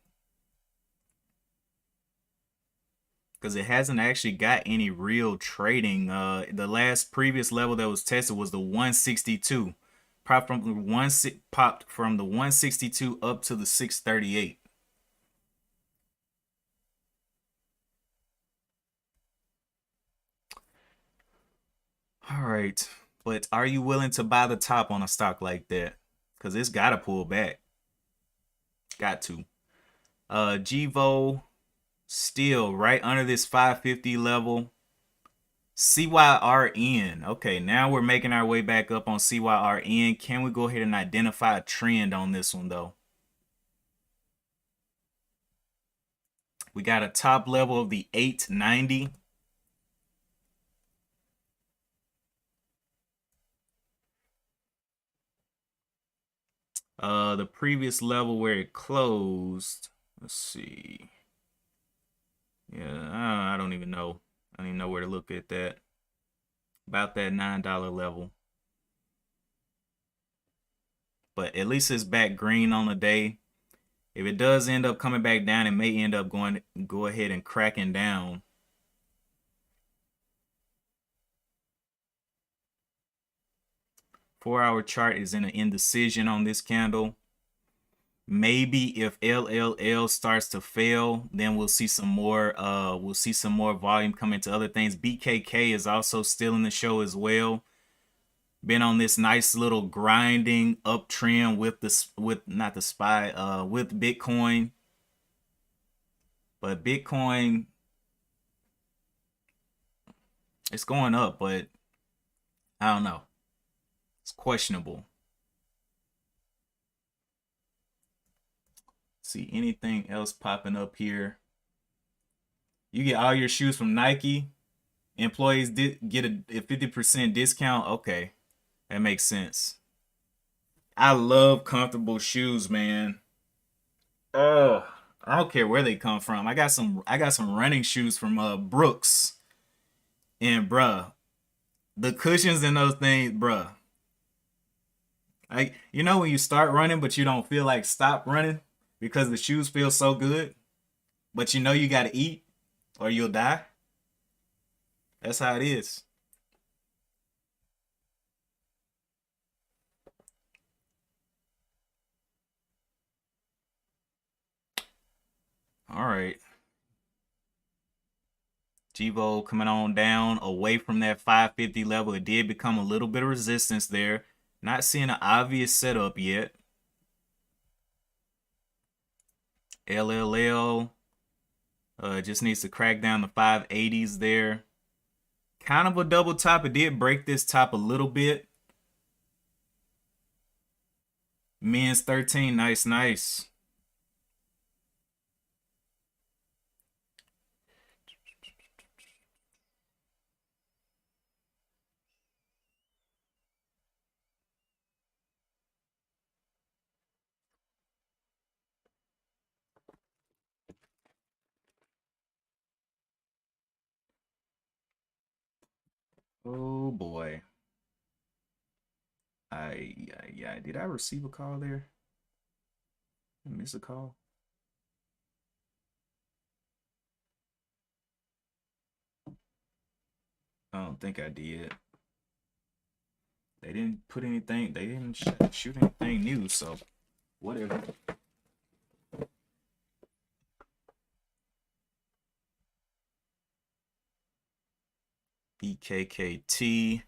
because it hasn't actually got any real trading. The last previous level that was tested was the 162. Popped from the 162 up to the 638. All right, but are you willing to buy the top on a stock like that? Because it's got to pull back. Got to. GVO still right under this 550 level. CYRN. Okay, now we're making our way back up on CYRN. Can we go ahead and identify a trend on this one though? We got a top level of the 890. The previous level where it closed. Let's see. Yeah, I don't even know. I don't even know where to look at that. About that $9 level. But at least it's back green on the day. If it does end up coming back down, it may end up go ahead and cracking down. Four-hour chart is in an indecision on this candle. Maybe if LLL starts to fail, then we'll see some more volume come into other things. BKK is also still in the show as well. Been on this nice little grinding uptrend with Bitcoin. But Bitcoin, it's going up, but I don't know. It's questionable. See anything else popping up here? You get all your shoes from Nike. Employees get a 50% discount. Okay, that makes sense. I love comfortable shoes, man. Oh, I don't care where they come from. I got some running shoes from Brooks, and bruh, the cushions in those things, bruh. Like, you know when you start running but you don't feel like stop running because the shoes feel so good, but you know you gotta eat or you'll die. That's how it is. All right. Givo coming on down away from that 550 level. It did become a little bit of resistance there. Not seeing an obvious setup yet. LLL just needs to crack down the 580s there. Kind of a double top. It did break this top a little bit. Men's 13, nice, nice. Oh boy. Yeah. Did I receive a call there? Did I miss a call? I don't think I did. They didn't put anything. They didn't shoot anything new. So whatever. BKKT.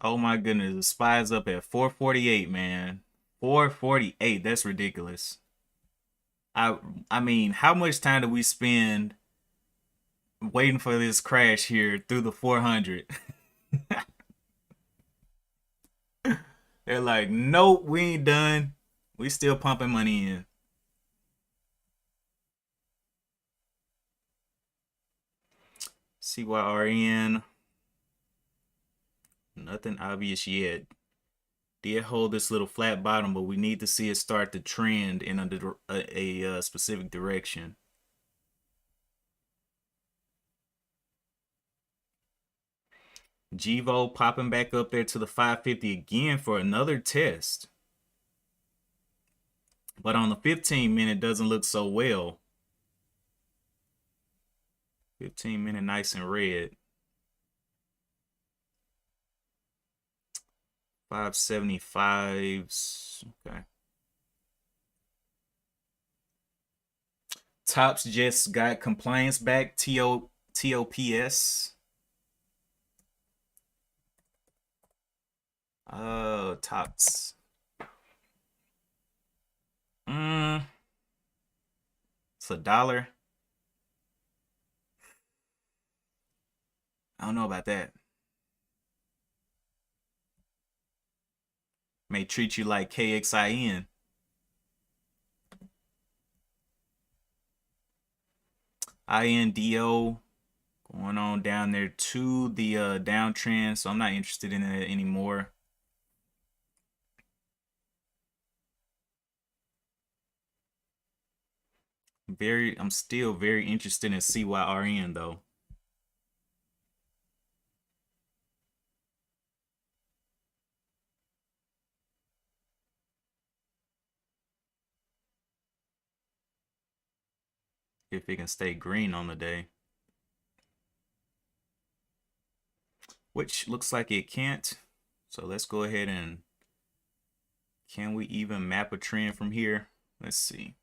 Oh my goodness, the spy's up at 448, man. 448. That's ridiculous. I mean, how much time do we spend waiting for this crash here through the 400? They're like, nope, we ain't done. We still pumping money in. CYRN. Nothing obvious yet. Did hold this little flat bottom, but we need to see it start to trend in a specific direction. Givo popping back up there to the 550 again for another test. But on the 15-minute doesn't look so well. 15-minute nice and red. 575s. Okay. Tops just got compliance back. TOPS. Tops. It's $1. I don't know about that. May treat you like KXIN. INDO going on down there to the downtrend, so I'm not interested in it anymore. I'm still very interested in CYRN though. If it can stay green on the day. Which looks like it can't. So let's go ahead and, can we even map a trend from here? Let's see.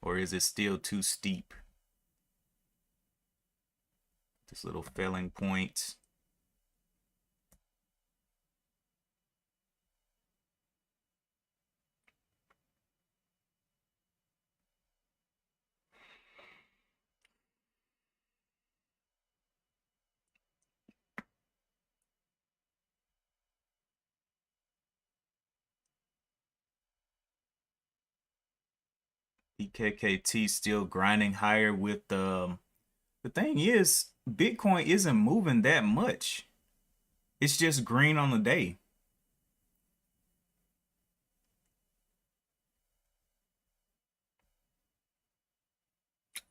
Or is it still too steep? This little failing point. BKKT still grinding higher with the thing is, Bitcoin isn't moving that much. It's just green on the day.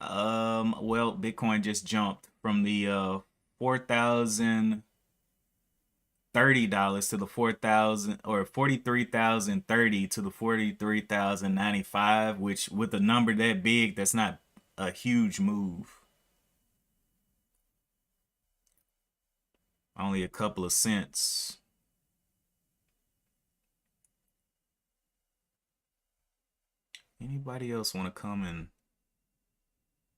Well, Bitcoin just jumped from the $4,030 to the 4,000 or 43,030 to the 43,095, which with a number that big, that's not a huge move. Only a couple of cents. Anybody else want to come and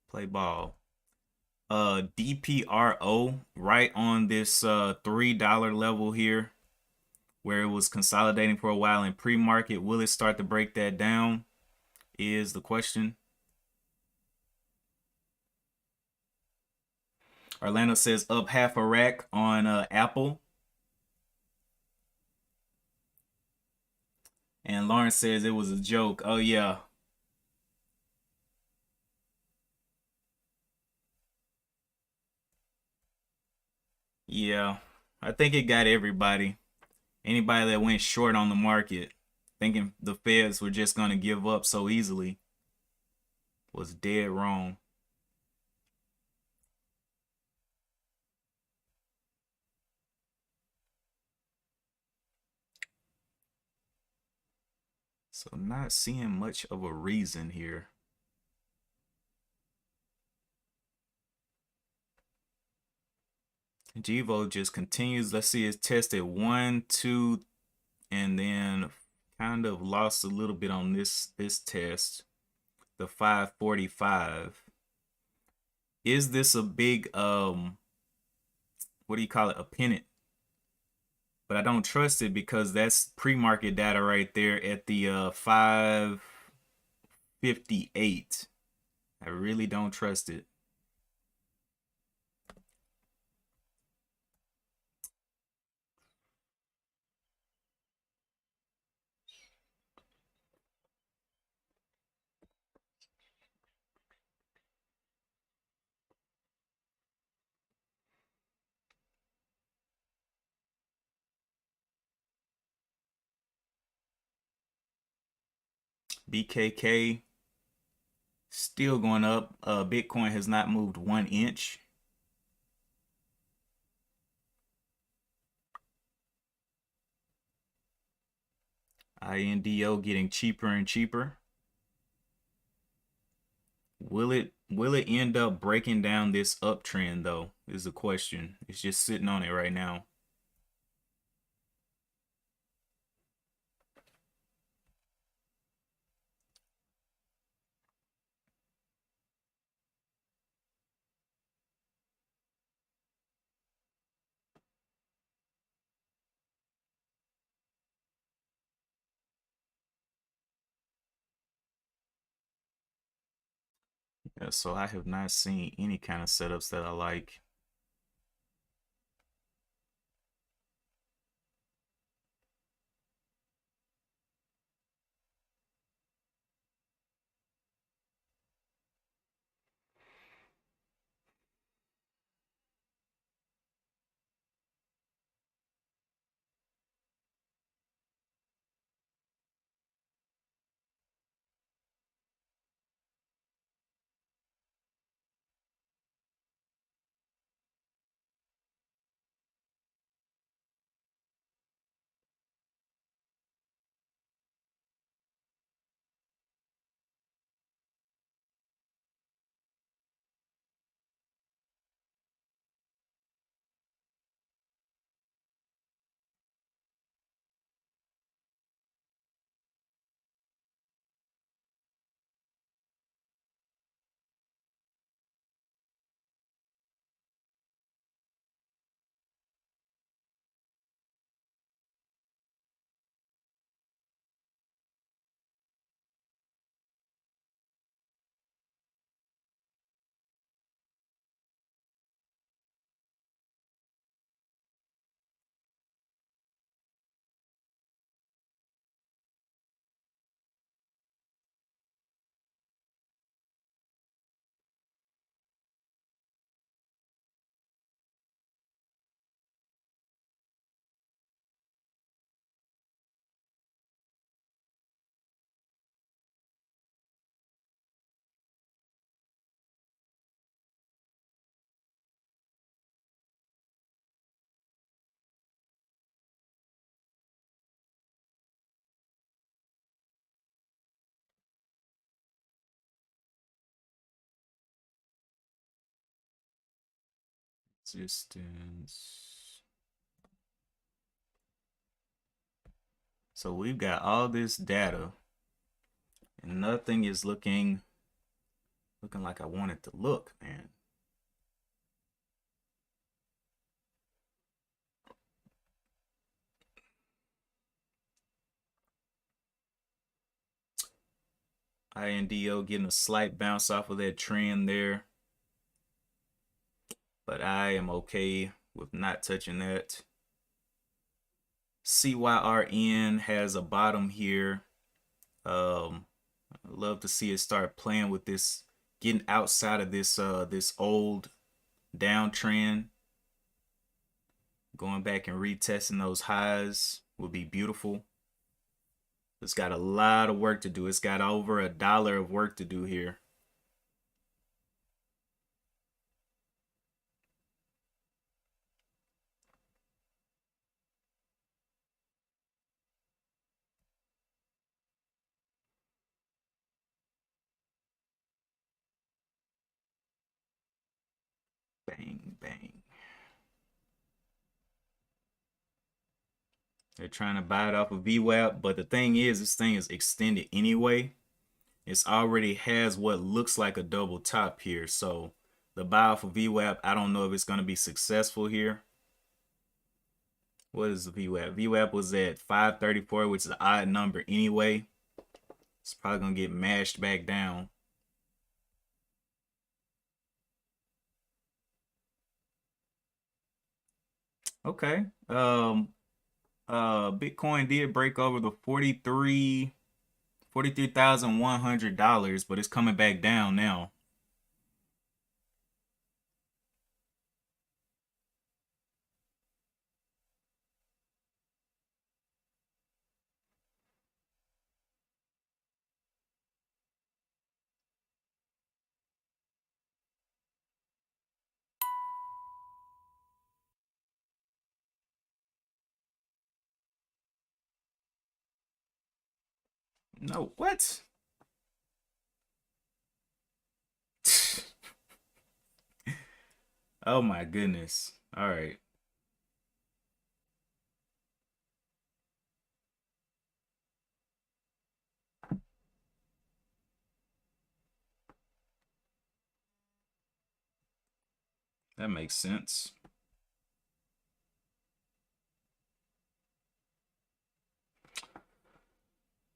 play ball? DPRO right on this $3 level here, where it was consolidating for a while in pre-market. Will it start to break that down is the question. Orlando says up half a rack on Apple. And Lawrence says it was a joke. Oh yeah. Yeah. I think it got everybody. Anybody that went short on the market, thinking the Feds were just going to give up so easily, was dead wrong. So not seeing much of a reason here. Givo just continues. Let's see, it's tested 1, 2, and then kind of lost a little bit on this test. The 545. Is this a big what do you call it? A pennant? But I don't trust it because that's pre-market data right there at the 558. I really don't trust it. BKK still going up. Bitcoin has not moved 1 inch. INDO getting cheaper and cheaper. Will it end up breaking down this uptrend though? Is the question. It's just sitting on it right now. Yeah, so I have not seen any kind of setups that I like. Resistance. So we've got all this data and nothing is looking like I want it to look, man. INDO getting a slight bounce off of that trend there. But I am okay with not touching that. CYRN has a bottom here. I'd love to see it start playing with this, getting outside of this this old downtrend. Going back and retesting those highs would be beautiful. It's got a lot of work to do. It's got over $1 of work to do here. Bang, bang. They're trying to buy it off of VWAP, but the thing is, this thing is extended anyway. It's already has what looks like a double top here. So the buy off of VWAP, I don't know if it's going to be successful here. What is the VWAP? VWAP was at 534, which is an odd number anyway. It's probably going to get mashed back down. Okay. Bitcoin did break over the $43,100, but it's coming back down now. No, what? Oh my goodness. All right. That makes sense.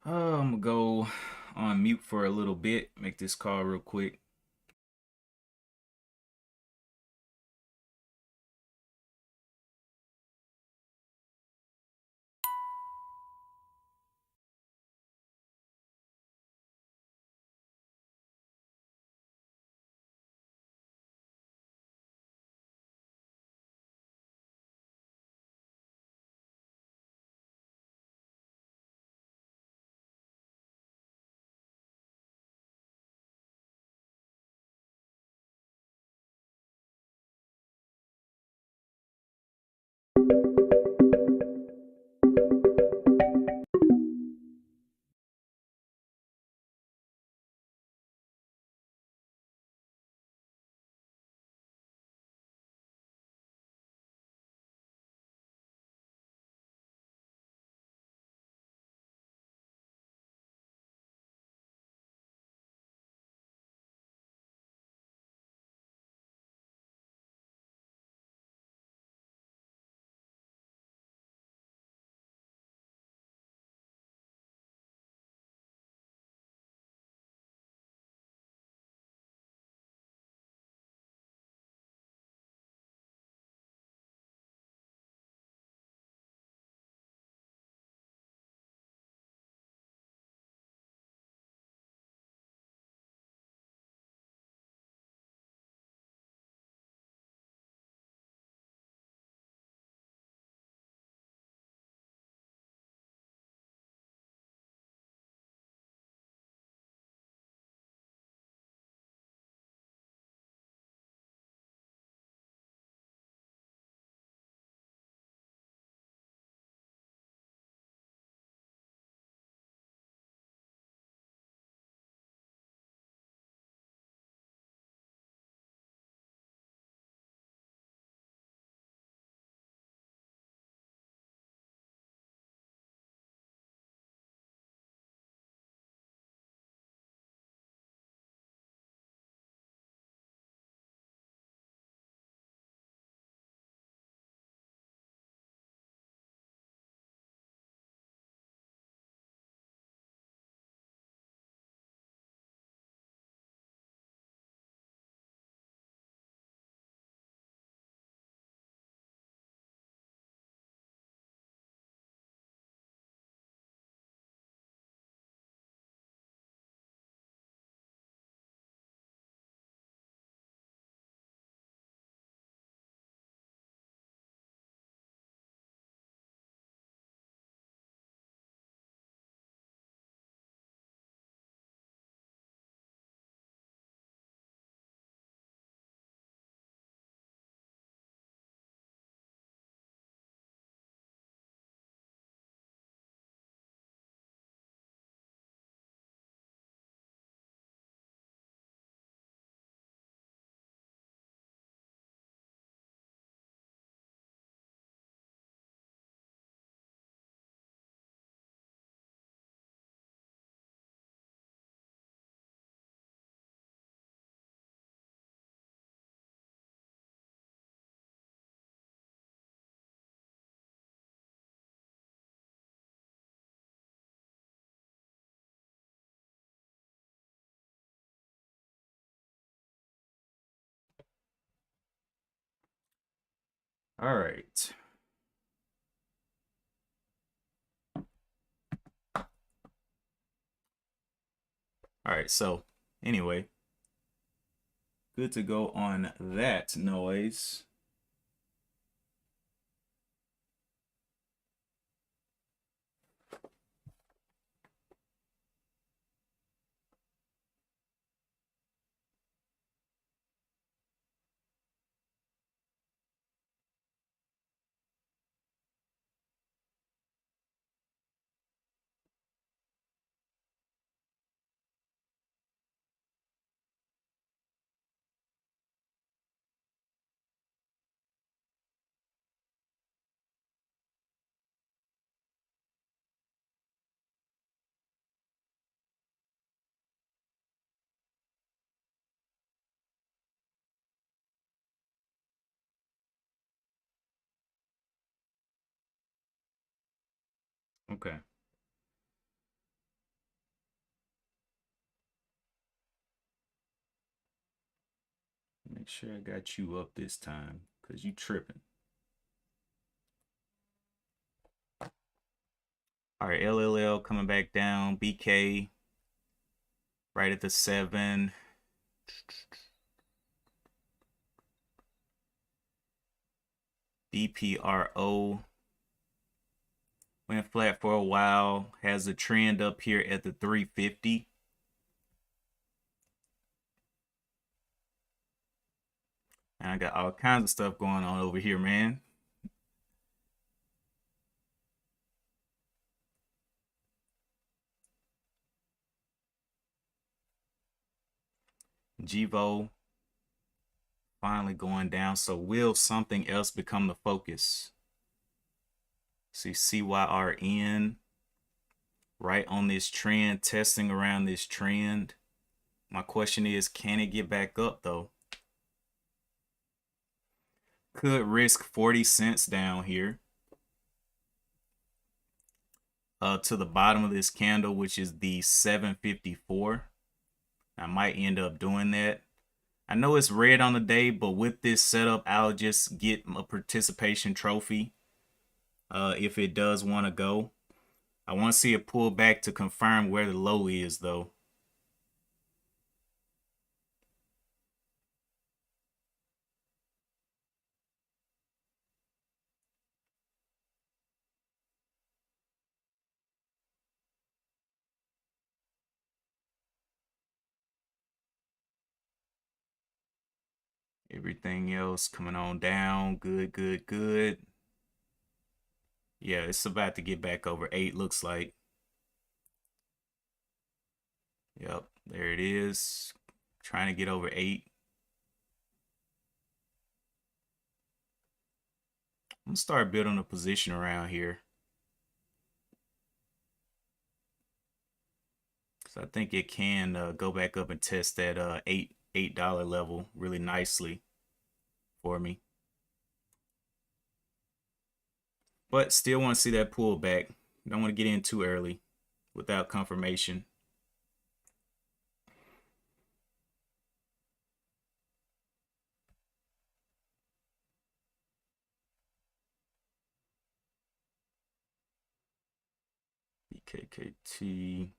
I'm gonna go on mute for a little bit, make this call real quick. All right. All right, so anyway, good to go on that noise. Okay. Make sure I got you up this time because you tripping. All right, LLL coming back down. BK right at the 7. BPRO went flat for a while. Has a trend up here at the 350. And I got all kinds of stuff going on over here, man. Givo finally going down. So will something else become the focus? See CYRN right on this trend, testing around this trend. My question is, can it get back up though? Could risk 40 cents down here to the bottom of this candle, which is the 754. I might end up doing that. I know it's red on the day, but with this setup, I'll just get a participation trophy if it does want to go. I want to see it pull back to confirm where the low is, though. Everything else coming on down. Good, good, good. Yeah, it's about to get back over 8, looks like. Yep, there it is. Trying to get over 8. I'm gonna start building a position around here. So I think it can go back up and test that $8 level really nicely for me. But still want to see that pullback. Don't want to get in too early without confirmation. BKKT.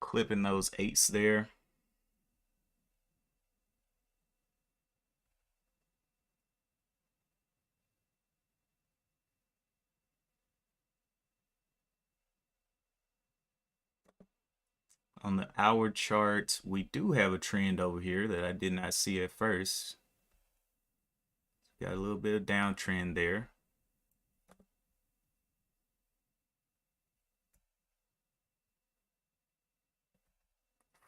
Clipping those 8s there. On the hour chart, we do have a trend over here that I did not see at first. Got a little bit of downtrend there.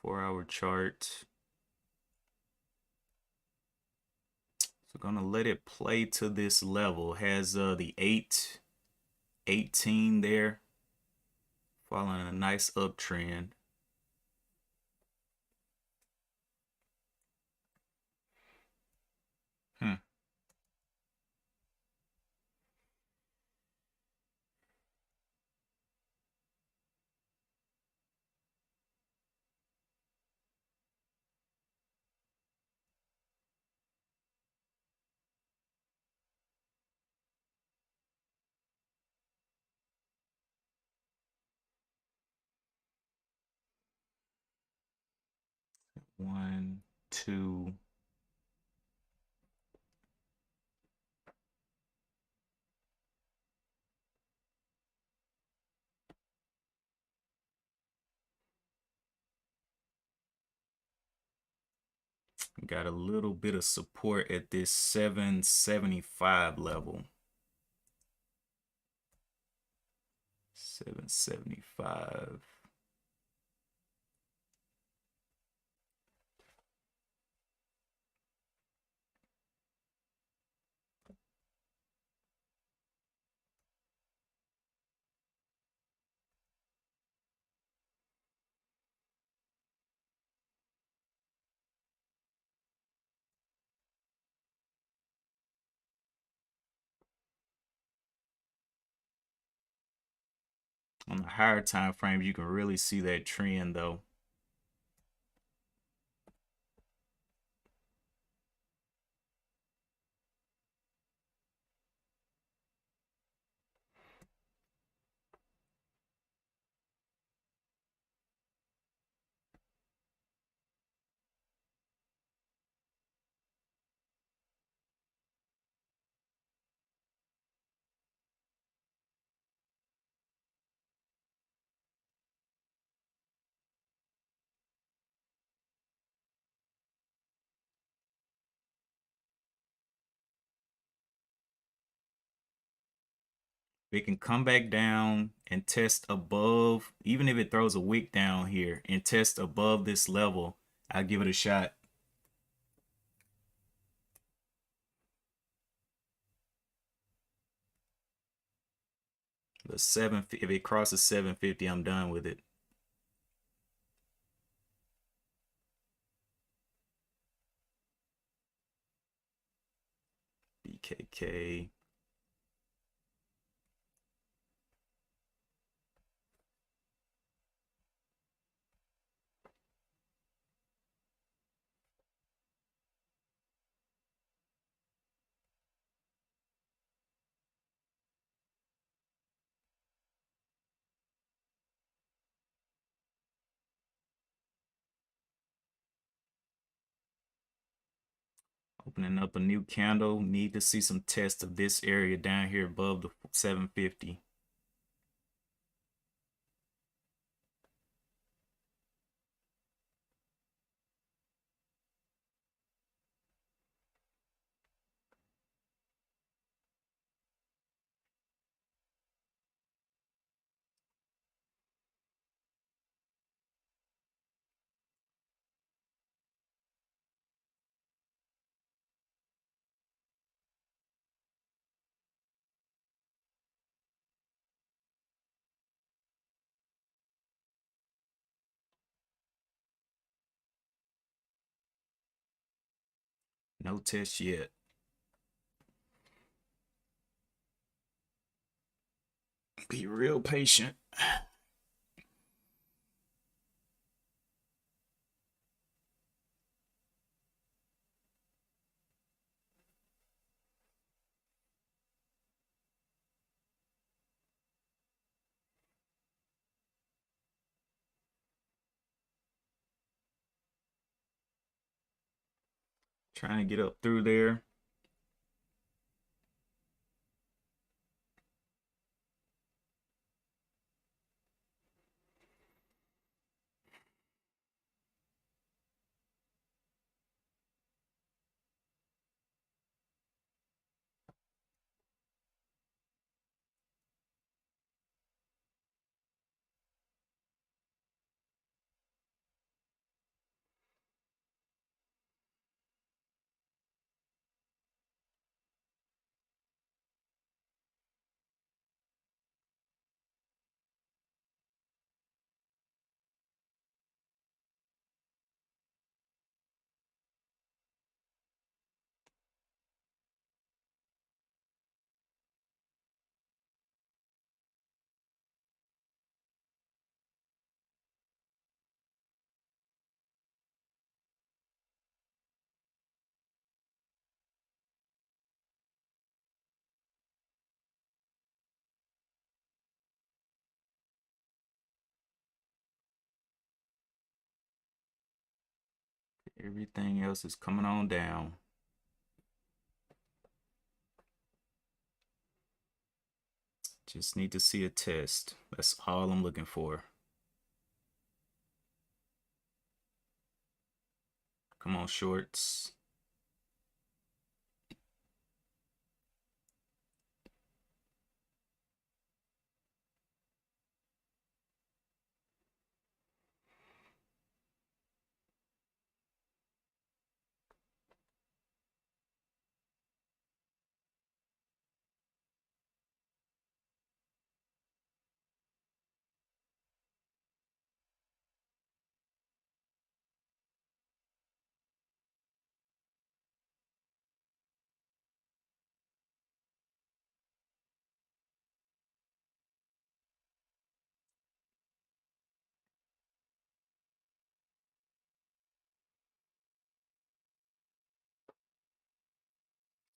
Four-hour chart. So gonna let it play to this level. Has the 818 there, following a nice uptrend. 1, 2. Got a little bit of support at this 775 level. 775. On the higher time frames, you can really see that trend though. It can come back down and test above, even if it throws a wick down here and test above this level, I'll give it a shot. The 7, if it crosses 750, I'm done with it. BKK. Opening up a new candle. Need to see some tests of this area down here above the 750. No test yet. Be real patient. Trying to get up through there. Everything else is coming on down. Just need to see a test. That's all I'm looking for. Come on, shorts.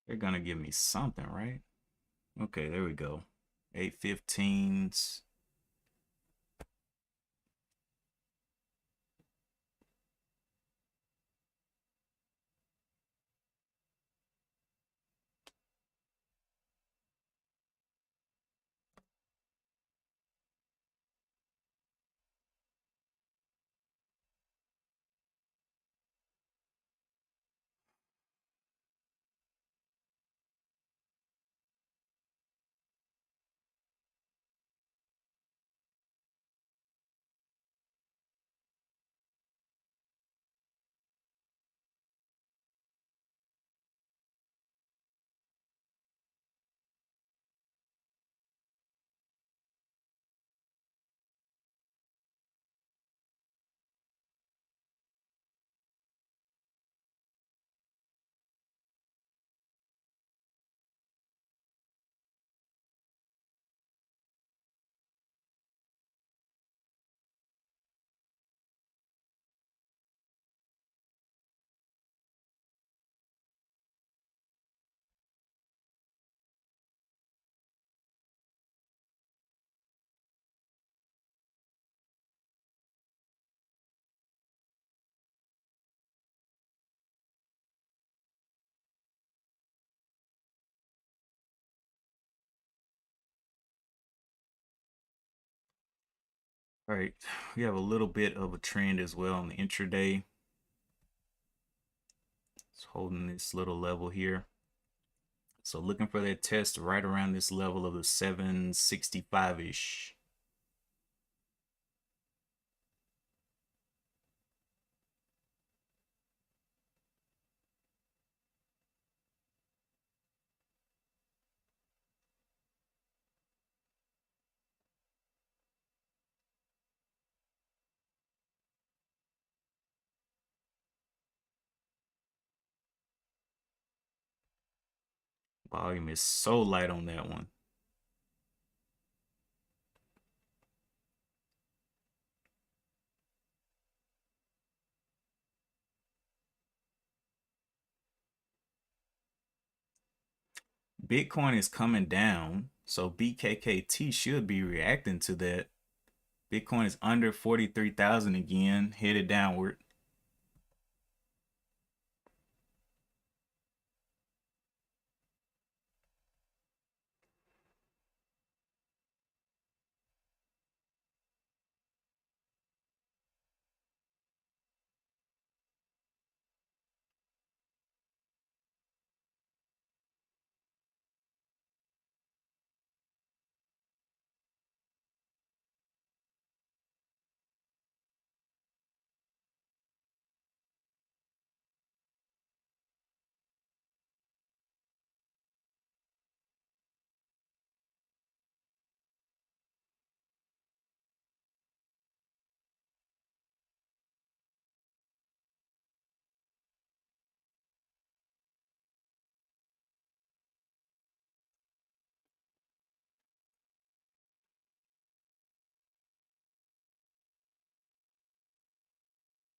They're gonna give me something, right? Okay, there we go. 815s. All right, we have a little bit of a trend as well on the intraday. It's holding this little level here. So looking for that test right around this level of the 765-ish. Volume is so light on that one. Bitcoin is coming down, so BKKT should be reacting to that. Bitcoin is under 43,000 again, headed downward.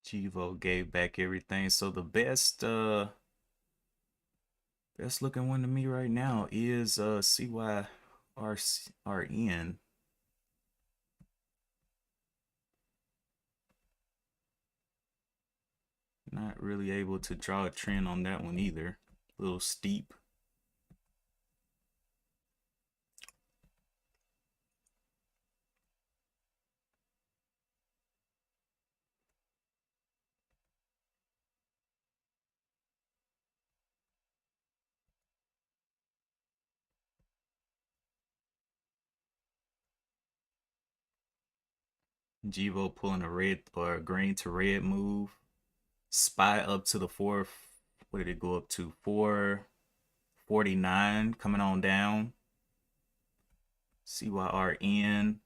Chivo gave back everything. So the best looking one to me right now is CYRN. Not really able to draw a trend on that one either. A little steep. Jivo pulling a red or a green to red move. SPY up to the fourth. What did it go up to? 449 coming on down. CYRN.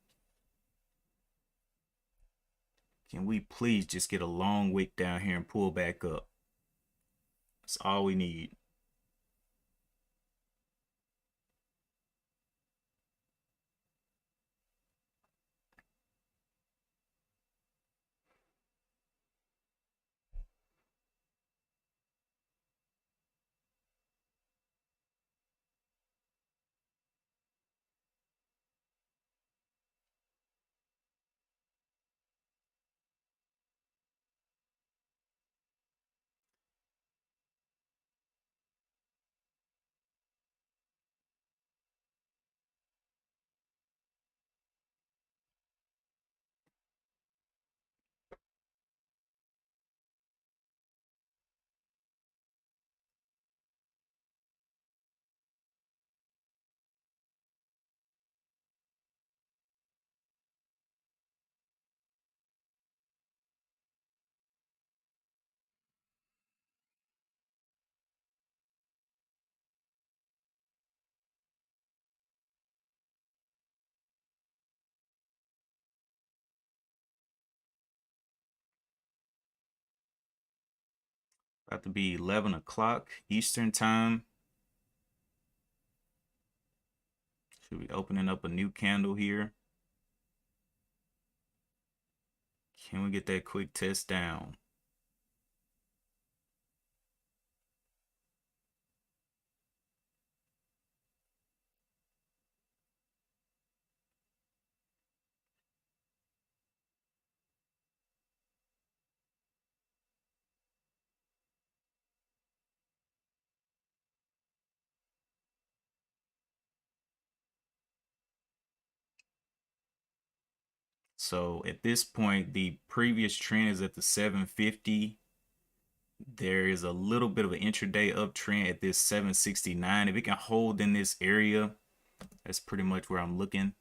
Can we please just get a long wick down here and pull back up? That's all we need. About to be 11 o'clock Eastern time. Should be opening up a new candle here. Can we get that quick test down? So at this point, the previous trend is at the 750. There is a little bit of an intraday uptrend at this 769. If it can hold in this area, that's pretty much where I'm looking.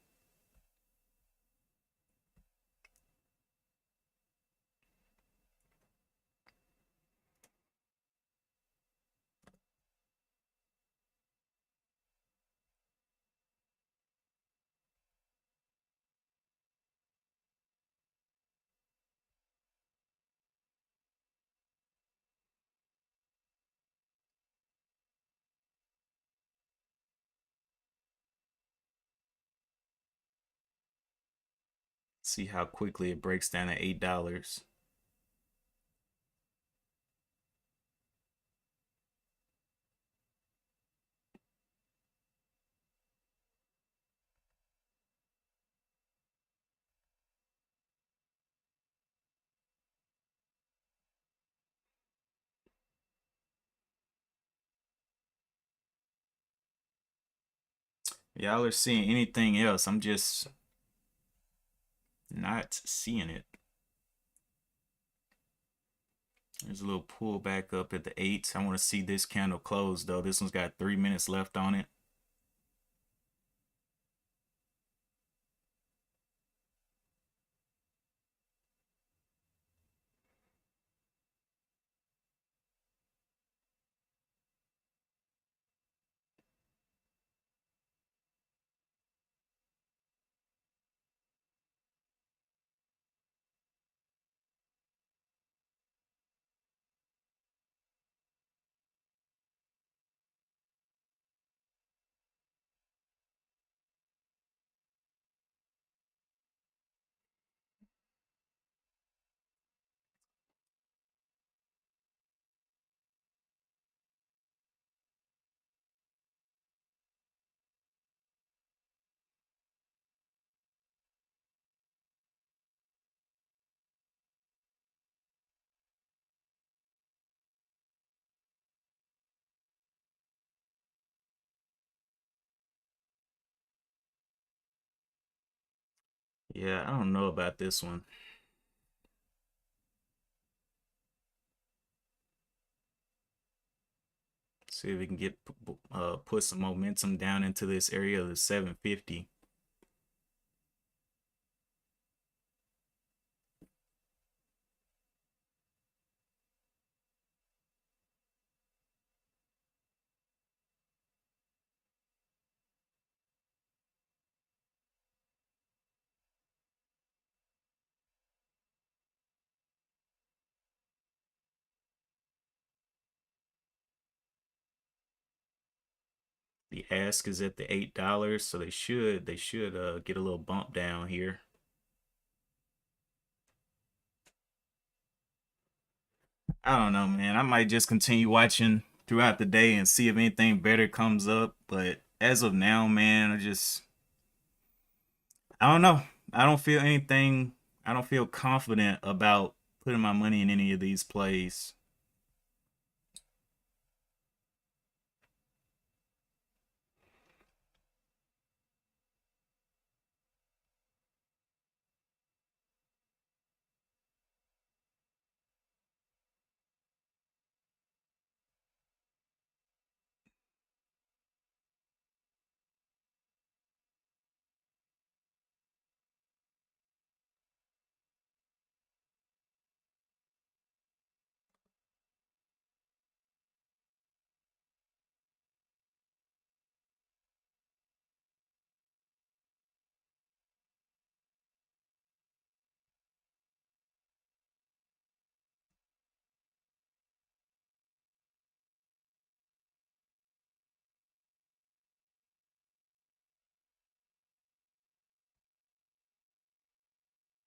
See how quickly it breaks down at $8. Y'all are seeing anything else? I'm just not seeing it. There's a little pull back up at the 8s. I want to see this candle close though. This one's got 3 minutes left on it. Yeah, I don't know about this one. See if we can get put some momentum down into this area of the 750. The ask is at the $8, so they should get a little bump down here. I don't know, man. I might just continue watching throughout the day and see if anything better comes up. But as of now, man, I don't know. I don't feel anything. I don't feel confident about putting my money in any of these plays.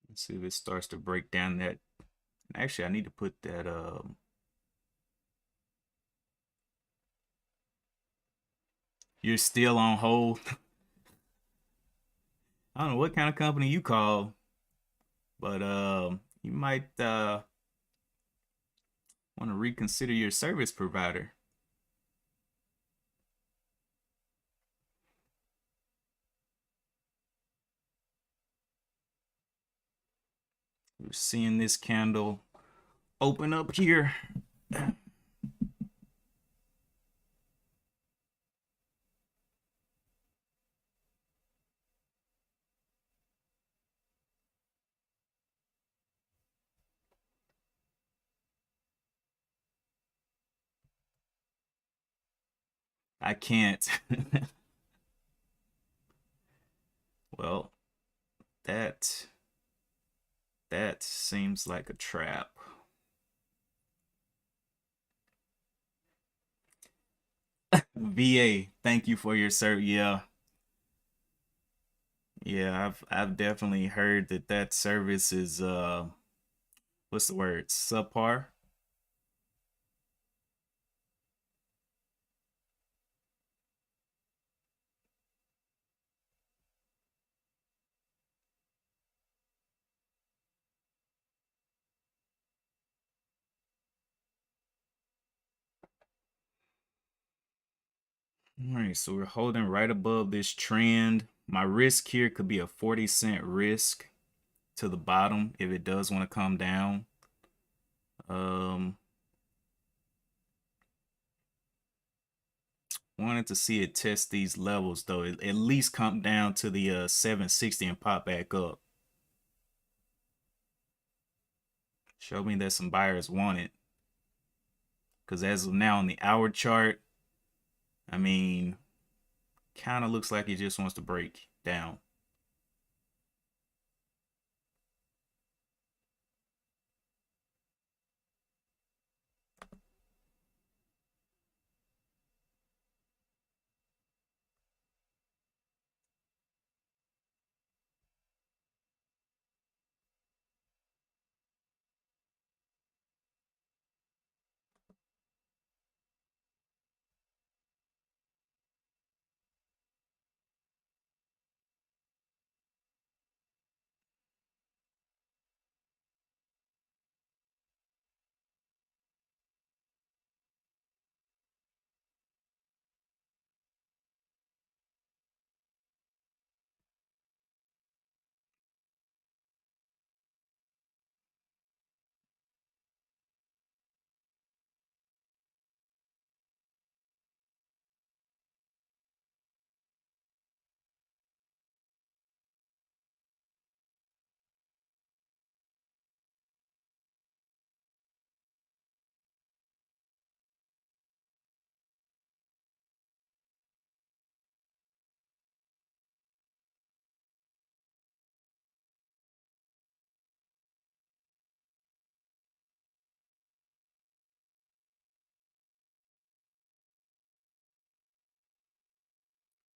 Let's see if it starts to break down that. Actually, I need to put that. You're still on hold. I don't know what kind of company you call, but you might want to reconsider your service provider. We're seeing this candle open up here. I can't. Well, that that seems like a trap. VA, thank you for your service. Yeah, yeah, I've definitely heard that that service is what's the word? Subpar. All right, so we're holding right above this trend. My risk here could be a 40 cent risk to the bottom if it does want to come down. Um, Wanted to see it test these levels though. At least come down to the 760 and pop back up. Show me that some buyers want it. Because as of now on the hour chart, I mean, kind of looks like it just wants to break down.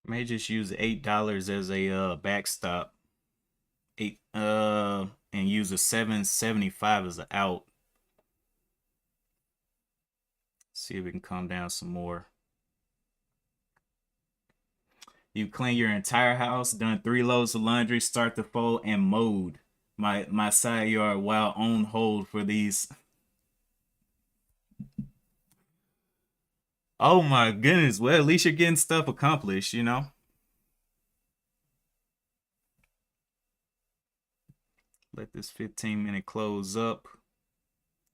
May just use $8 as a backstop. And use a 775 as an out. See if we can come down some more. You clean your entire house, done 3 loads of laundry, start the fold, and mowed my side yard while on hold for these. Oh my goodness. Well, at least you're getting stuff accomplished, you know? Let this 15-minute close up.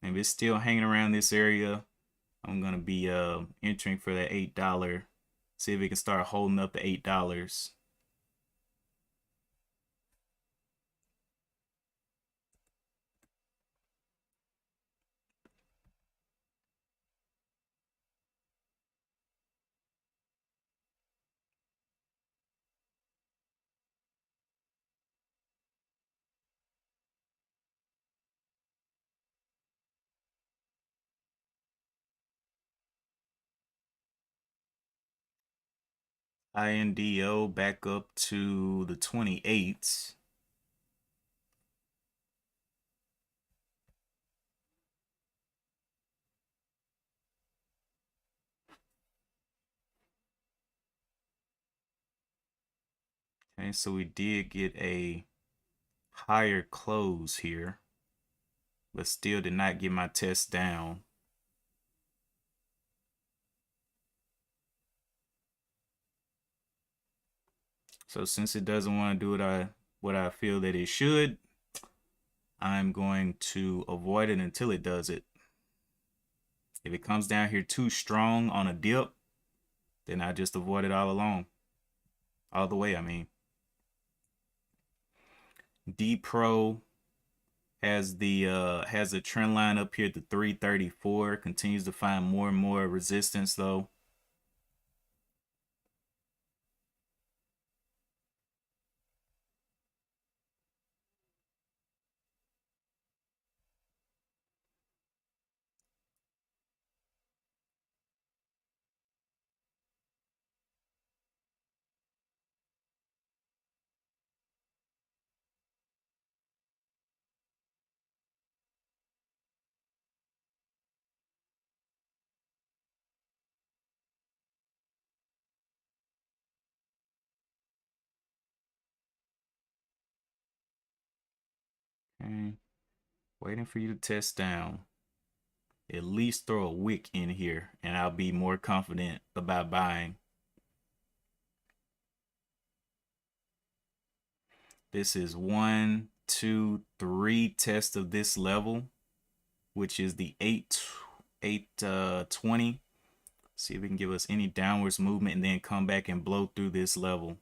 If it's still hanging around this area, I'm gonna be entering for that $8. See if it can start holding up the $8. INDO back up to the 28. Okay, so we did get a higher close here, but still did not get my test down. So since it doesn't want to do what I feel that it should, I'm going to avoid it until it does it. If it comes down here too strong on a dip, then I just avoid it all along. All the way, I mean. D Pro has a trend line up here at the 334. Continues to find more and more resistance though. Okay. Waiting for you to test down. At least throw a wick in here and I'll be more confident about buying. This is 1, 2, 3 test of this level, which is the 820. See if we can give us any downwards movement and then come back and blow through this level.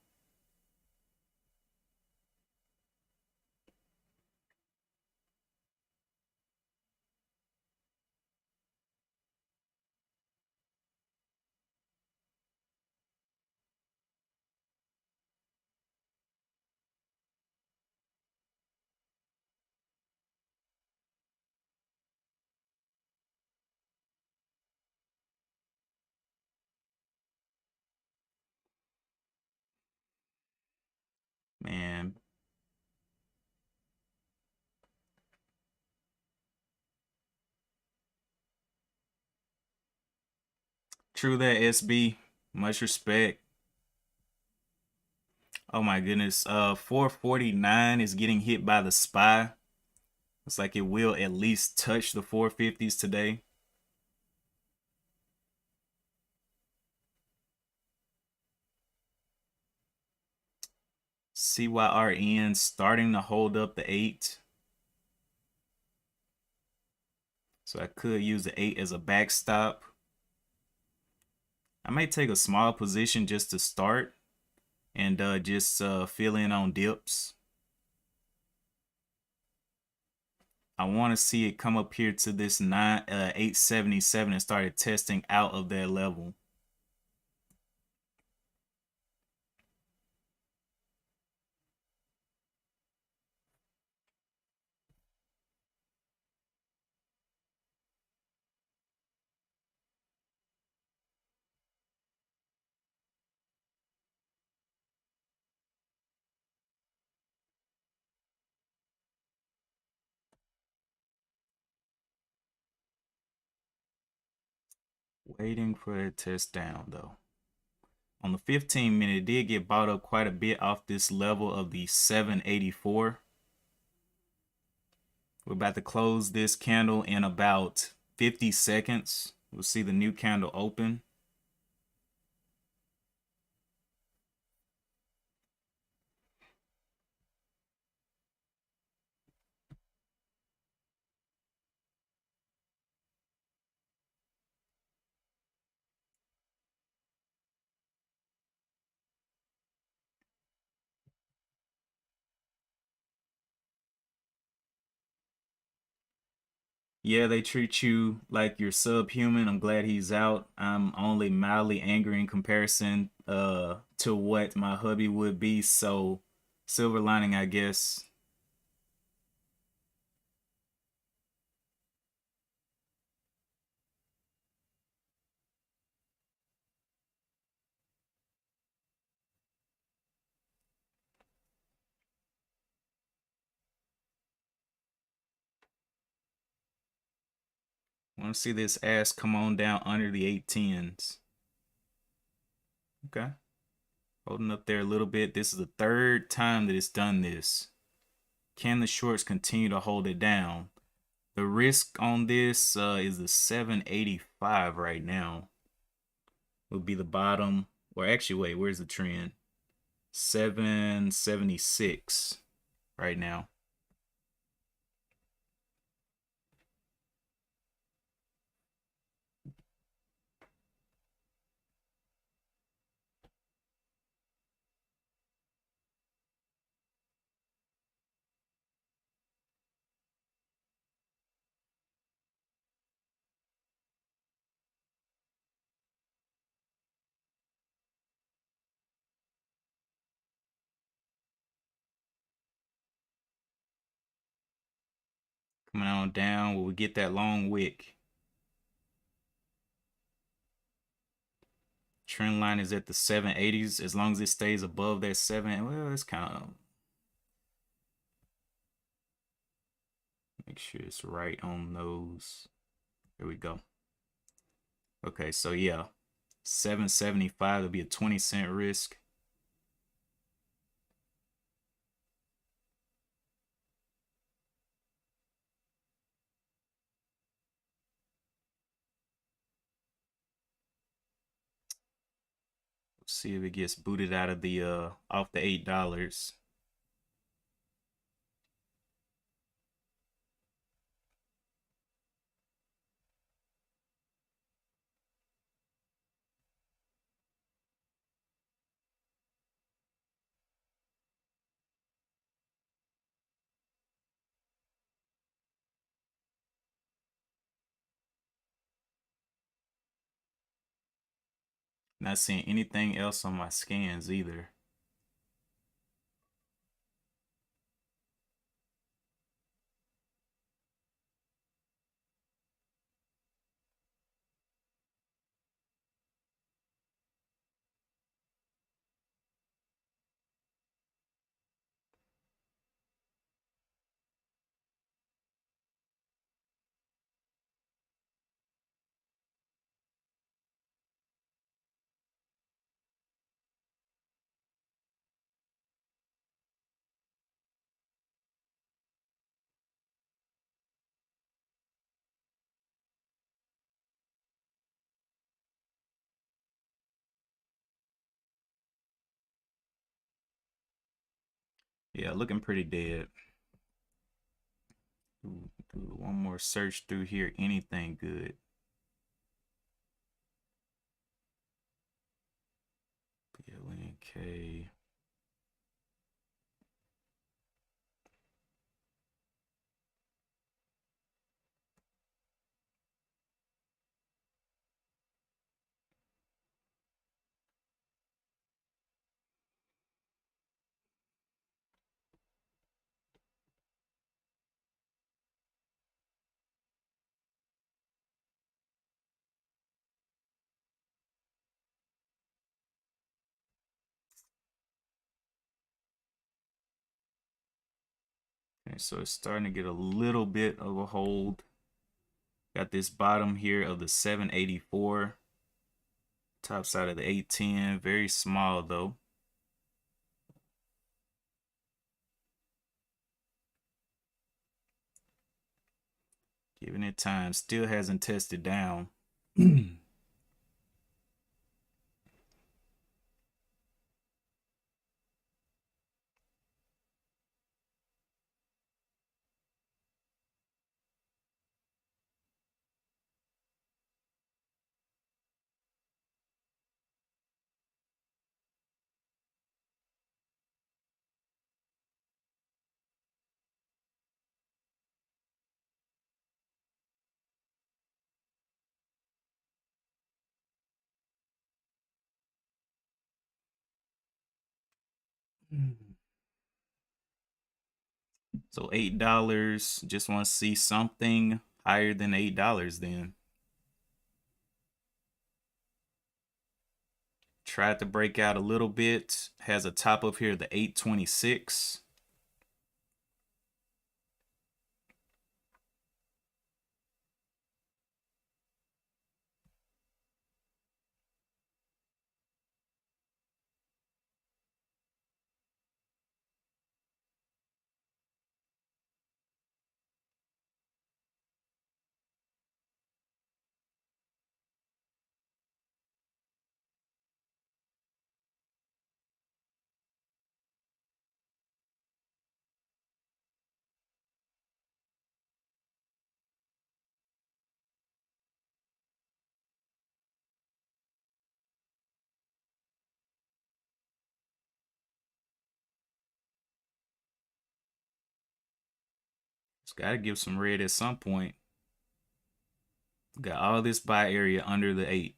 Man. True that, SB. Much respect. Oh my goodness. 449 is getting hit by the SPY. Looks like it will at least touch the 450s today. CYRN starting to hold up the 8. So I could use the 8 as a backstop. I may take a small position just to start and just fill in on dips. I want to see it come up here to this 877 and started testing out of that level. Waiting for it to test down though. On the 15-minute, it did get bought up quite a bit off this level of the 784. We're about to close this candle in about 50 seconds. We'll see the new candle open. Yeah, they treat you like you're subhuman. I'm glad he's out. I'm only mildly angry in comparison to what my hubby would be. So silver lining, I guess. I want to see this ass come on down under the 810s. Okay. Holding up there a little bit. This is the third time that it's done this. Can the shorts continue to hold it down? The risk on this is the 785 right now. Would be the bottom. Or actually, wait, where's the trend? 776 right now. Coming on down. Will we get that long wick? Trend line is at the 780s. As long as it stays above that 7, well, it's kind of, make sure it's right on those. There we go. Okay, so yeah, 775 will be a 20-cent risk. Let's see if it gets booted out of the off the $8. Not seeing anything else on my scans either. Yeah, looking pretty dead. Do one more search through here. Anything good? BLNK. Okay, so it's starting to get a little bit of a hold. Got this bottom here of the 784. Top side of the 810. Very small though. Giving it time. Still hasn't tested down. So $8. Just want to see something higher than $8 then. Tried to break out a little bit. Has a top up here, the 826. It's got to give some red at some point. Got all this buy area under the 8.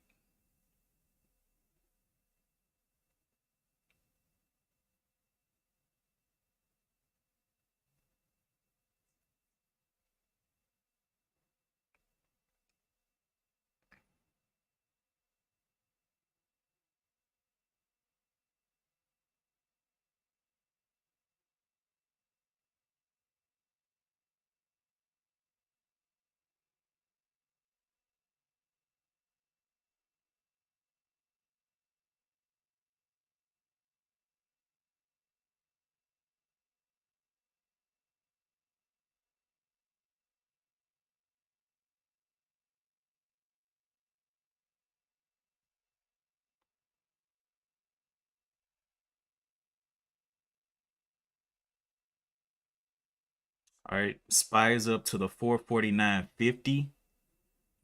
All right, spies up to the 449.50.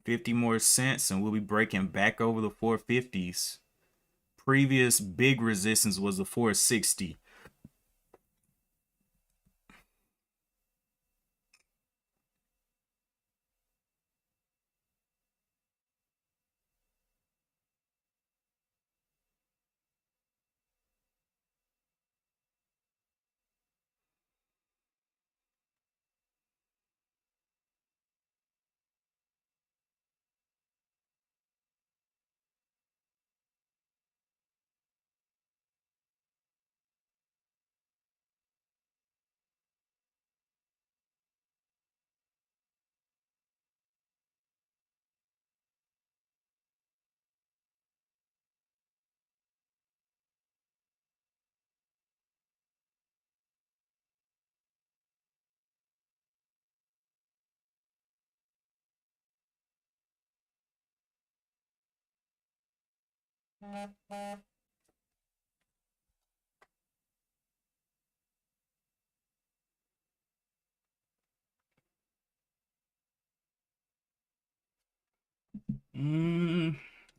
50 more cents, and we'll be breaking back over the 450s. Previous big resistance was the 460.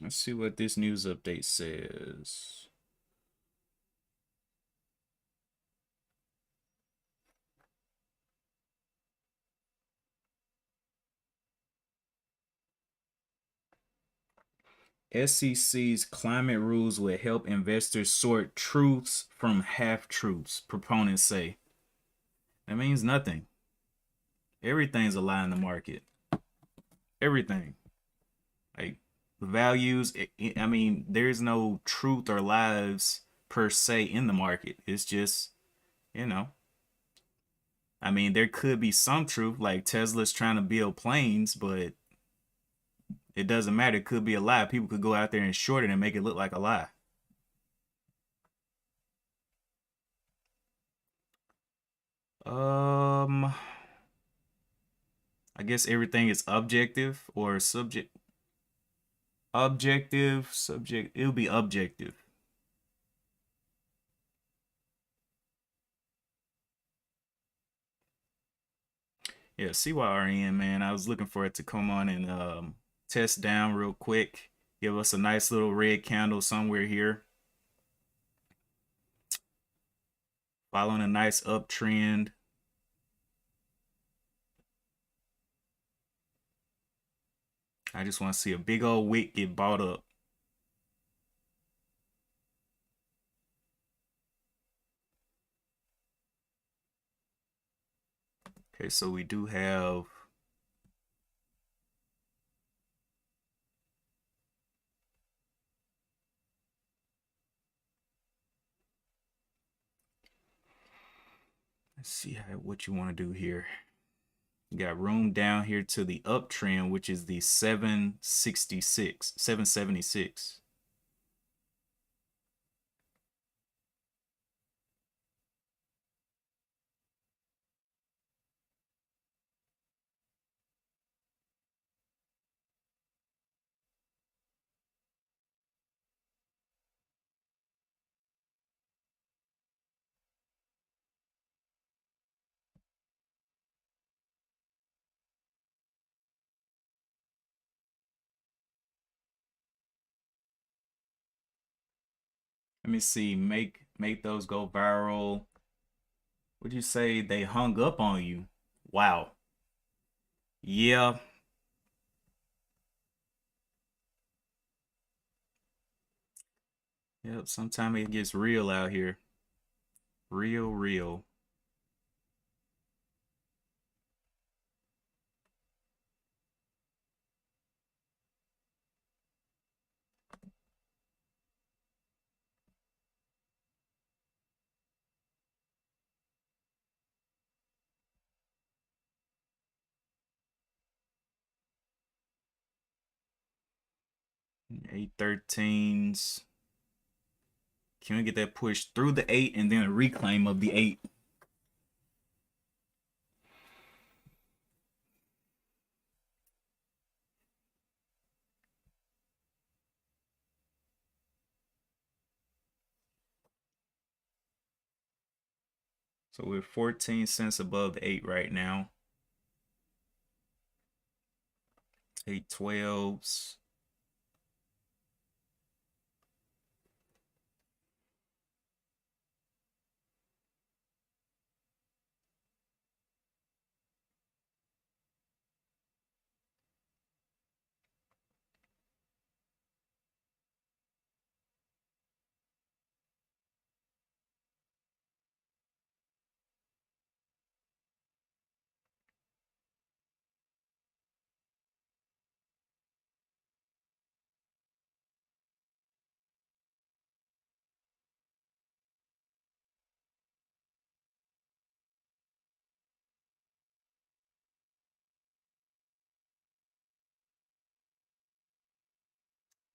Let's see what this news update says. SEC's climate rules will help investors sort truths from half truths, proponents say. That means nothing. Everything's a lie in the market. Everything. Like values, I mean, there's no truth or lies per se in the market. It's just, you know, I mean, there could be some truth, like Tesla's trying to build planes, but it doesn't matter. It could be a lie. People could go out there and short it and make it look like a lie. Um, I guess everything is objective or subject. Objective, subject. It'll be objective. Yeah, CYRN, man. I was looking for it to come on and test down real quick. Give us a nice little red candle somewhere here. Following a nice uptrend. I just want to see a big old wick get bought up. Okay, so we do have let's see what you want to do here. You got room down here to the uptrend, which is the 766, 776. Let me see. Make those go viral. Would you say they hung up on you? Wow. Yeah. Yep. Sometimes it gets real out here. Real, real. Eight 13s. Can we get that push through the 8 and then a reclaim of the 8? So we're 14 cents above the 8 right now. 8 12s.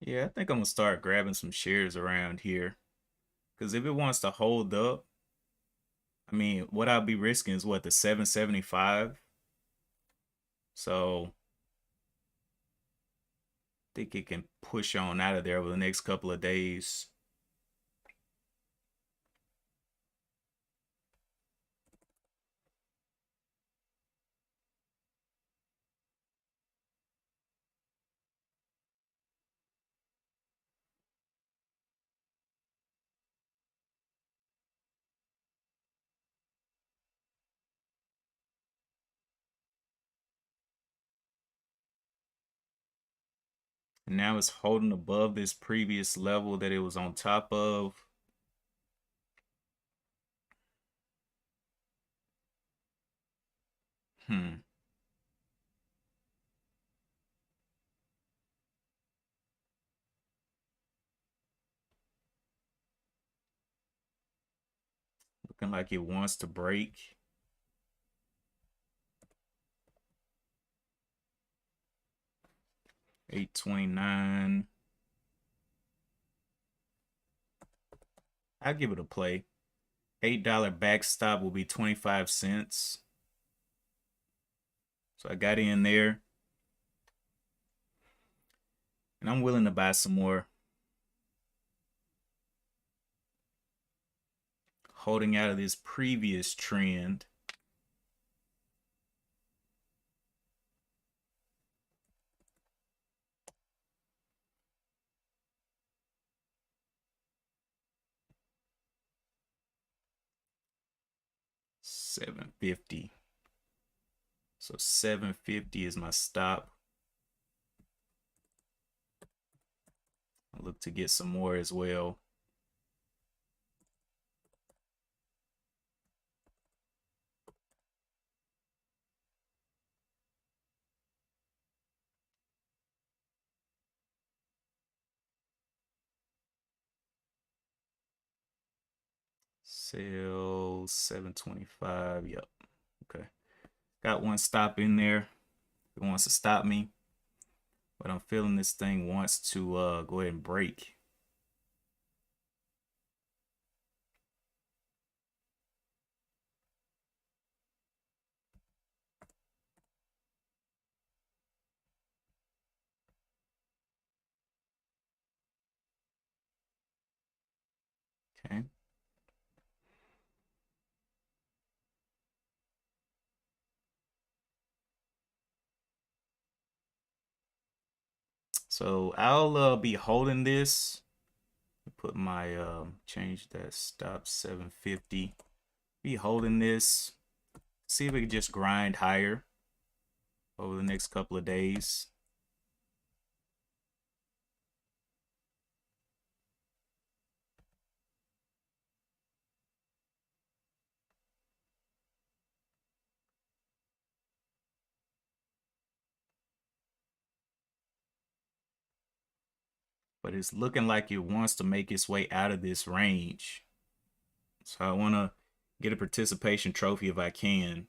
Yeah, I think I'm gonna start grabbing some shares around here. Because if it wants to hold up, I mean, what I'll be risking is what, the 775. So I think it can push on out of there over the next couple of days. And now it's holding above this previous level that it was on top of. Hmm. Looking like it wants to break. 829. I'll give it a play. $8 backstop will be 25 cents. So I got in there. And I'm willing to buy some more. Holding out of this previous trend. $7.50. So $7.50 is my stop. I'll look to get some more as well. Sell 725. Yep. Okay. Got one stop in there. It wants to stop me. But I'm feeling this thing wants to go ahead and break. Okay. So I'll be holding this. Put my change that stop 750. Be holding this. See if we can just grind higher over the next couple of days. But it's looking like it wants to make its way out of this range. So I want to get a participation trophy if I can.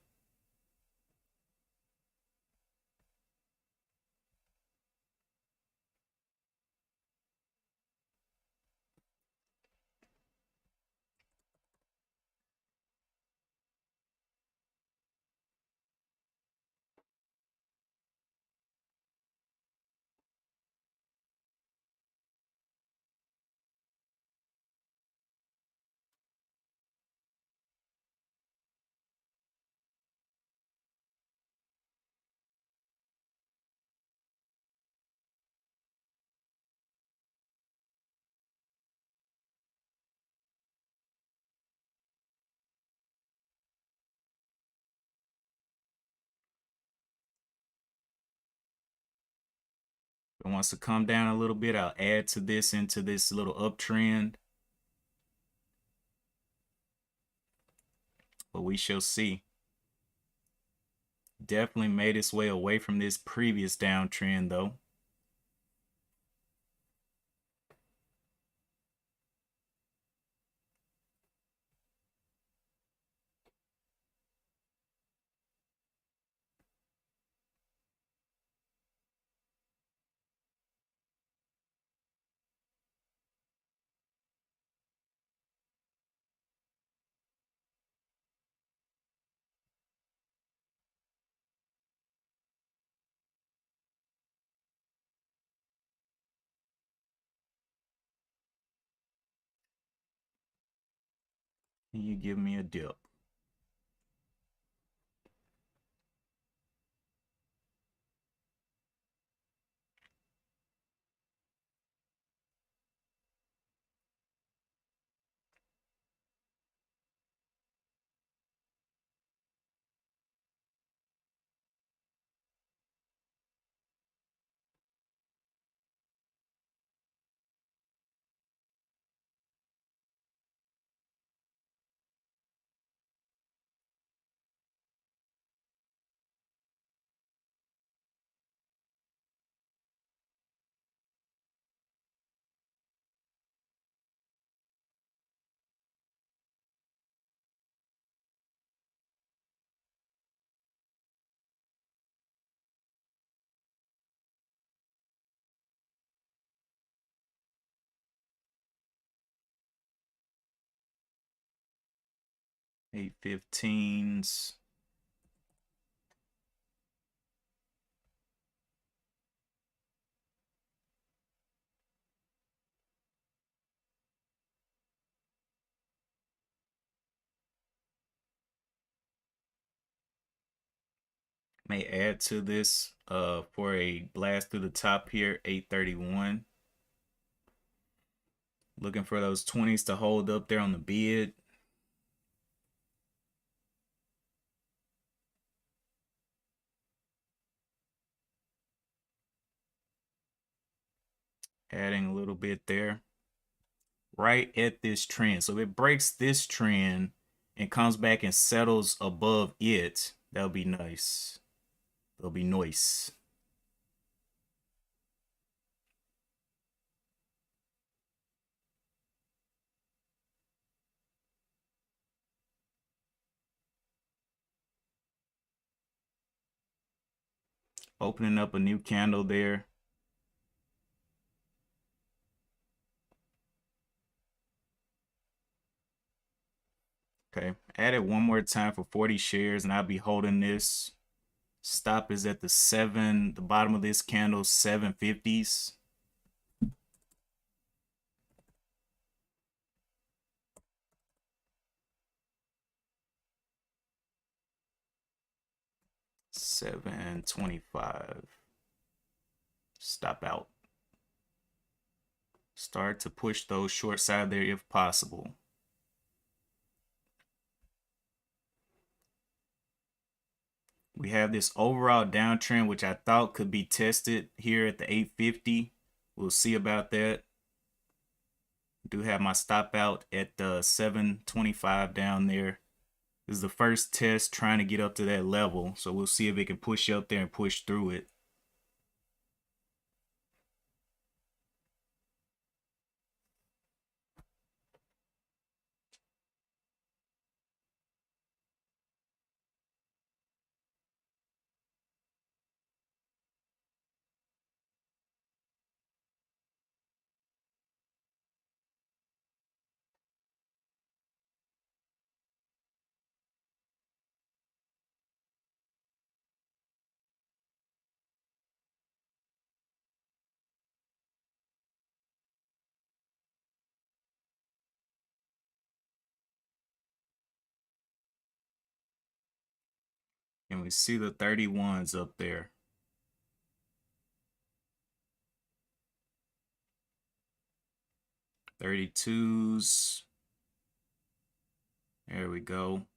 If it wants to come down a little bit, I'll add to this into this little uptrend. But we shall see. Definitely made its way away from this previous downtrend though. And you give me a dip. 815s. May add to this for a blast through the top here, 831. Looking for those 20s to hold up there on the bid. Adding a little bit there. Right at this trend. So if it breaks this trend and comes back and settles above it, that'll be nice. That'll be nice. Opening up a new candle there. Okay, add it one more time for 40 shares and I'll be holding this. Stop is at the bottom of this candle, 750s. $7.25. Stop out. Start to push those short side there if possible. We have this overall downtrend, which I thought could be tested here at the 850. We'll see about that. Do have my stop out at the 725 down there. This is the first test trying to get up to that level. So we'll see if it can push up there and push through it. And we see the 31s up there. $32s. There we go.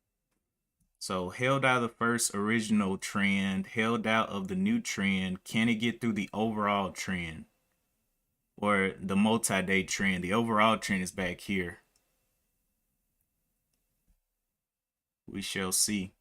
So held out of the first original trend, held out of the new trend. Can it get through the overall trend or the multi-day trend? The overall trend is back here. We shall see.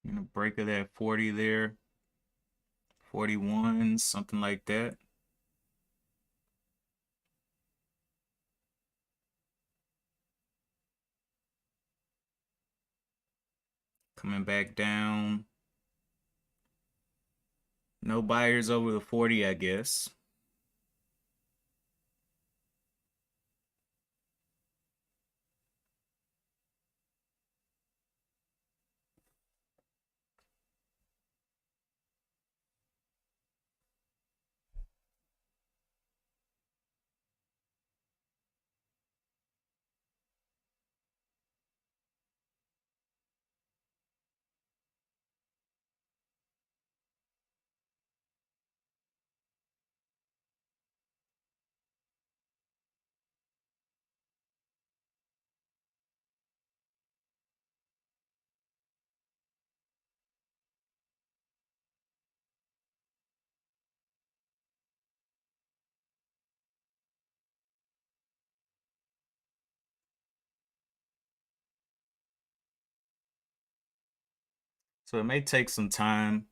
In a break of that 40 there, 41, something like that. Coming back down. No buyers over the 40, I guess. So it may take some time.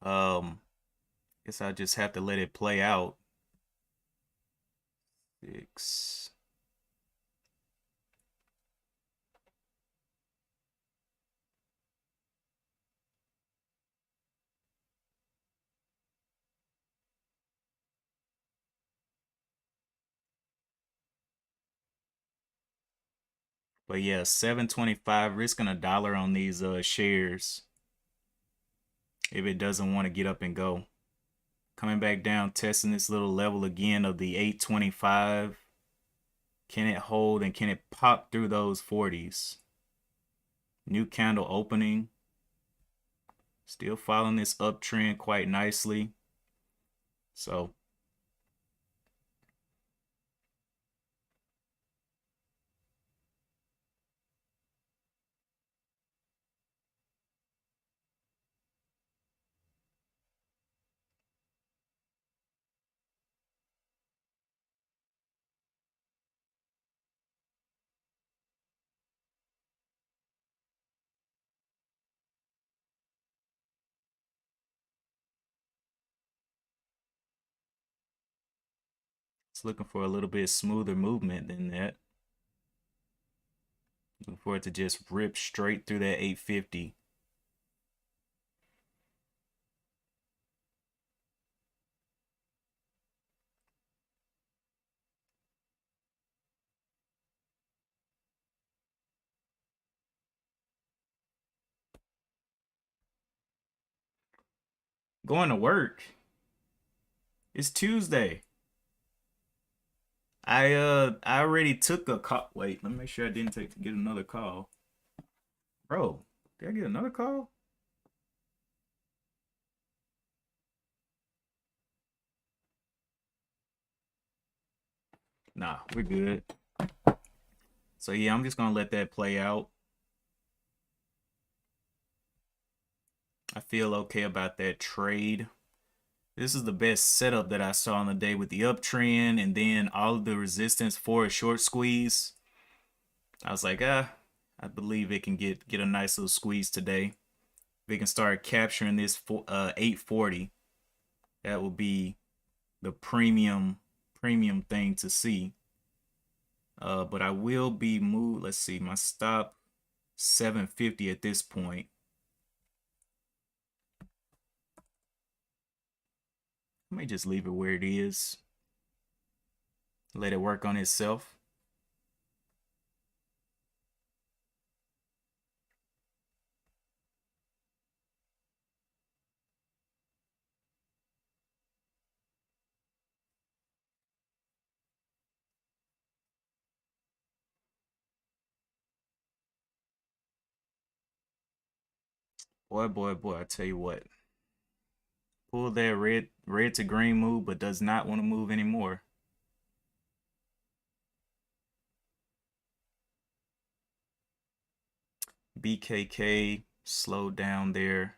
Guess I just have to let it play out. 6. But yeah, 725, risking $1 on these shares if it doesn't want to get up and go. Coming back down, testing this little level again of the 825. Can it hold and can it pop through those 40s? New candle opening. Still following this uptrend quite nicely. So it's looking for a little bit smoother movement than that. Looking for it to just rip straight through that 850. Going to work. It's Tuesday. I already took a call. Wait, let me make sure I didn't get another call. Bro, did I get another call? Nah, we're good. So yeah, I'm just gonna let that play out. I feel okay about that trade. This is the best setup that I saw on the day with the uptrend and then all of the resistance for a short squeeze. I was like, I believe it can get a nice little squeeze today. If it can start capturing this 840, that will be the premium thing to see. But I will be moved. Let's see, my stop 750 at this point. I may just leave it where it is. Let it work on itself. Boy, I tell you what. Pull that red to green move, but does not want to move anymore. BKK slowed down there.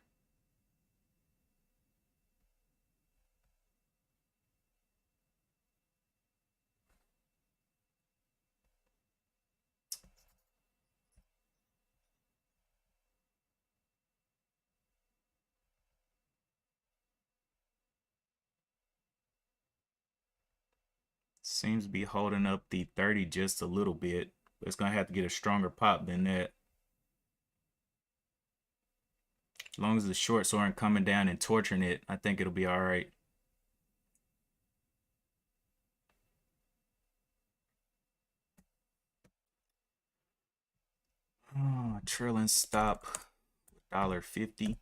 Seems to be holding up the 30 just a little bit. But it's going to have to get a stronger pop than that. As long as the shorts aren't coming down and torturing it, I think it'll be all right. Oh, trailing stop, $1.50.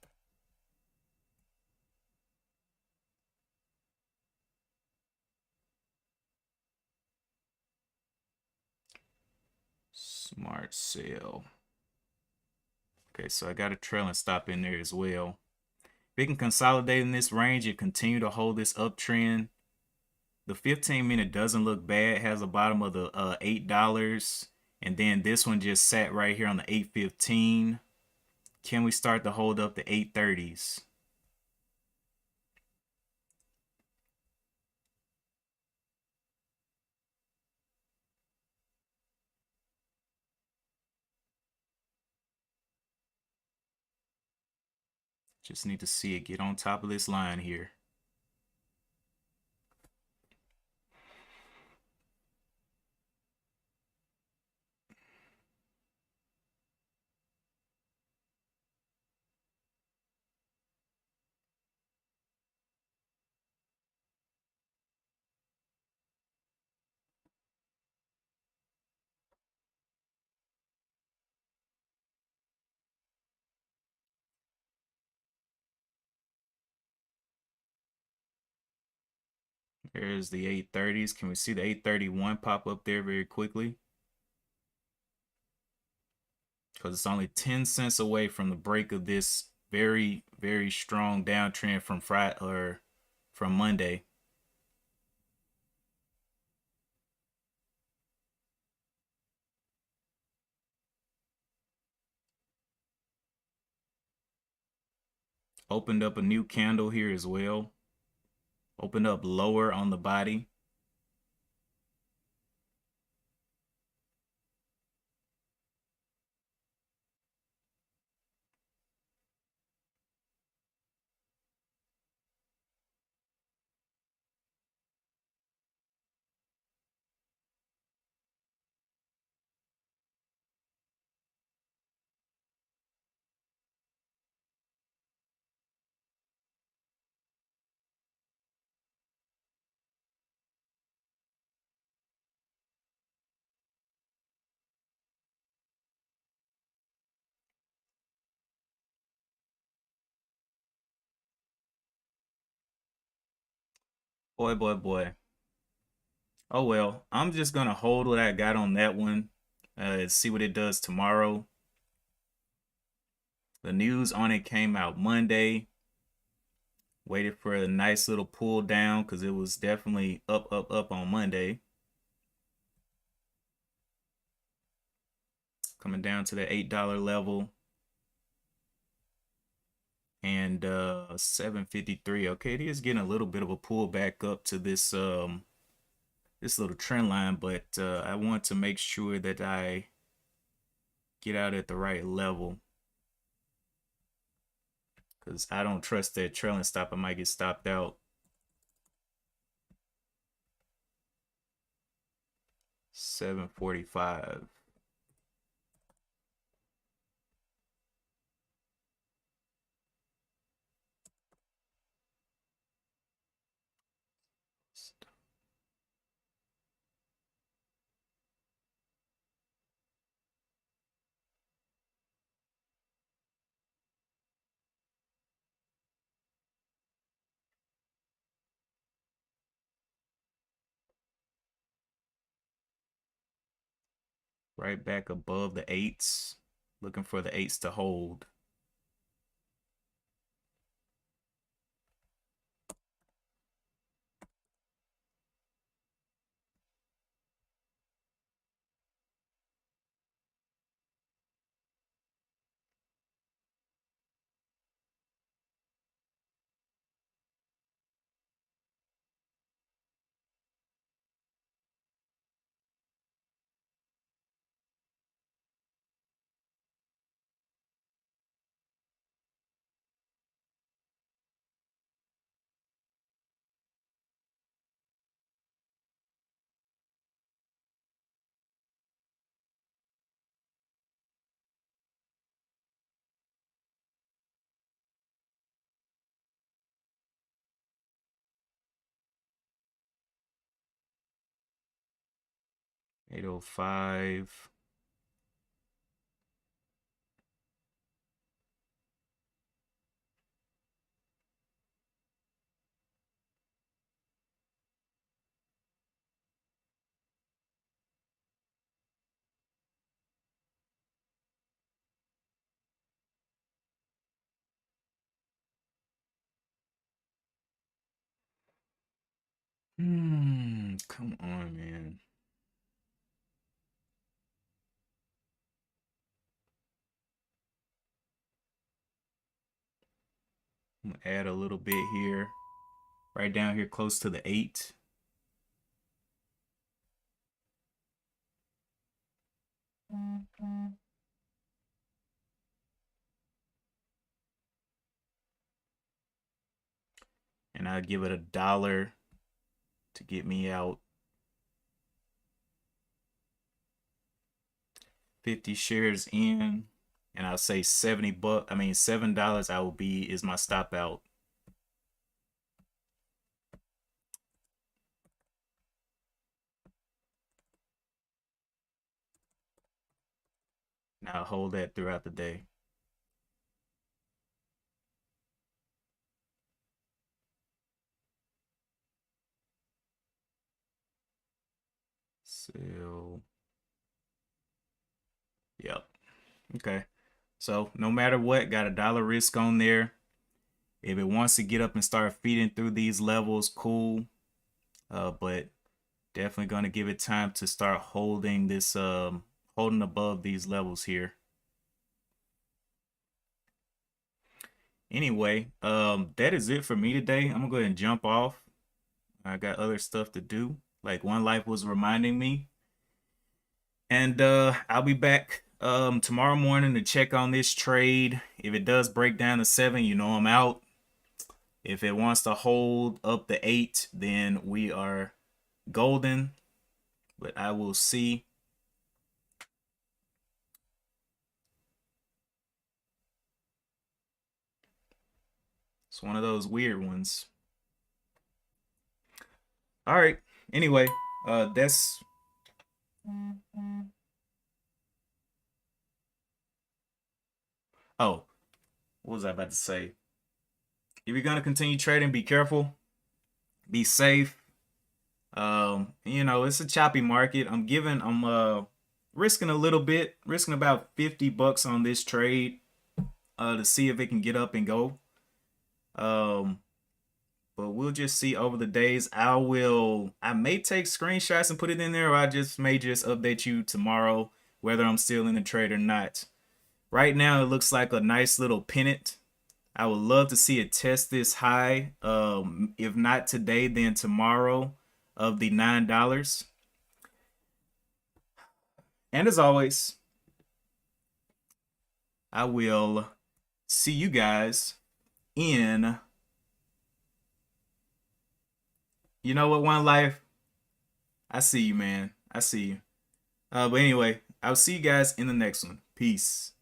Smart sale. Okay, so I got a trailing stop in there as well. If it can consolidate in this range and continue to hold this uptrend, the 15-minute doesn't look bad. It has a bottom of the $8. And then this one just sat right here on the 815. Can we start to hold up the 830s? Just need to see it get on top of this line here. There's the 830s. Can we see the 831 pop up there very quickly? Because it's only 10 cents away from the break of this very, very strong downtrend from Friday or from Monday. Opened up a new candle here as well. Opened up lower on the body. Boy, boy, boy. Oh well, I'm just gonna hold what I got on that one. See what it does tomorrow. The news on it came out Monday. Waited for a nice little pull down because it was definitely up, up, up on Monday. Coming down to the $8 level. And 753. Okay, it is getting a little bit of a pull back up to this this little trend line, but I want to make sure that I get out at the right level because I don't trust that trailing stop. I might get stopped out. 745. Right back above the eights. Looking for the eights to hold. $805. Come on, man. I'm gonna add a little bit here. Right down here close to the 8. and I'll give it $1 to get me out. 50 shares in, and I'll say $7 I will be is my stop out. Now hold that throughout the day. So, yep. Okay. So no matter what, got $1 risk on there. If it wants to get up and start feeding through these levels, cool. But definitely gonna give it time to start holding this, holding above these levels here. Anyway, that is it for me today. I'm gonna go ahead and jump off. I got other stuff to do, like One Life was reminding me. And I'll be back tomorrow morning to check on this trade. If it does break down to 7, you know I'm out. If it wants to hold up the 8, then we are golden. But I will see. It's one of those weird ones. All right. Anyway, that's oh, what was I about to say? If you're gonna continue trading, be careful, be safe. It's a choppy market. I'm risking a little bit, risking about $50 on this trade, to see if it can get up and go. But we'll just see over the days. I may take screenshots and put it in there, or I may just update you tomorrow whether I'm still in the trade or not. Right now, it looks like a nice little pennant. I would love to see it test this high. If not today, then tomorrow, of the $9. And as always, I will see you guys in, you know what, One Life. I see you, man. I see you. But anyway, I'll see you guys in the next one. Peace.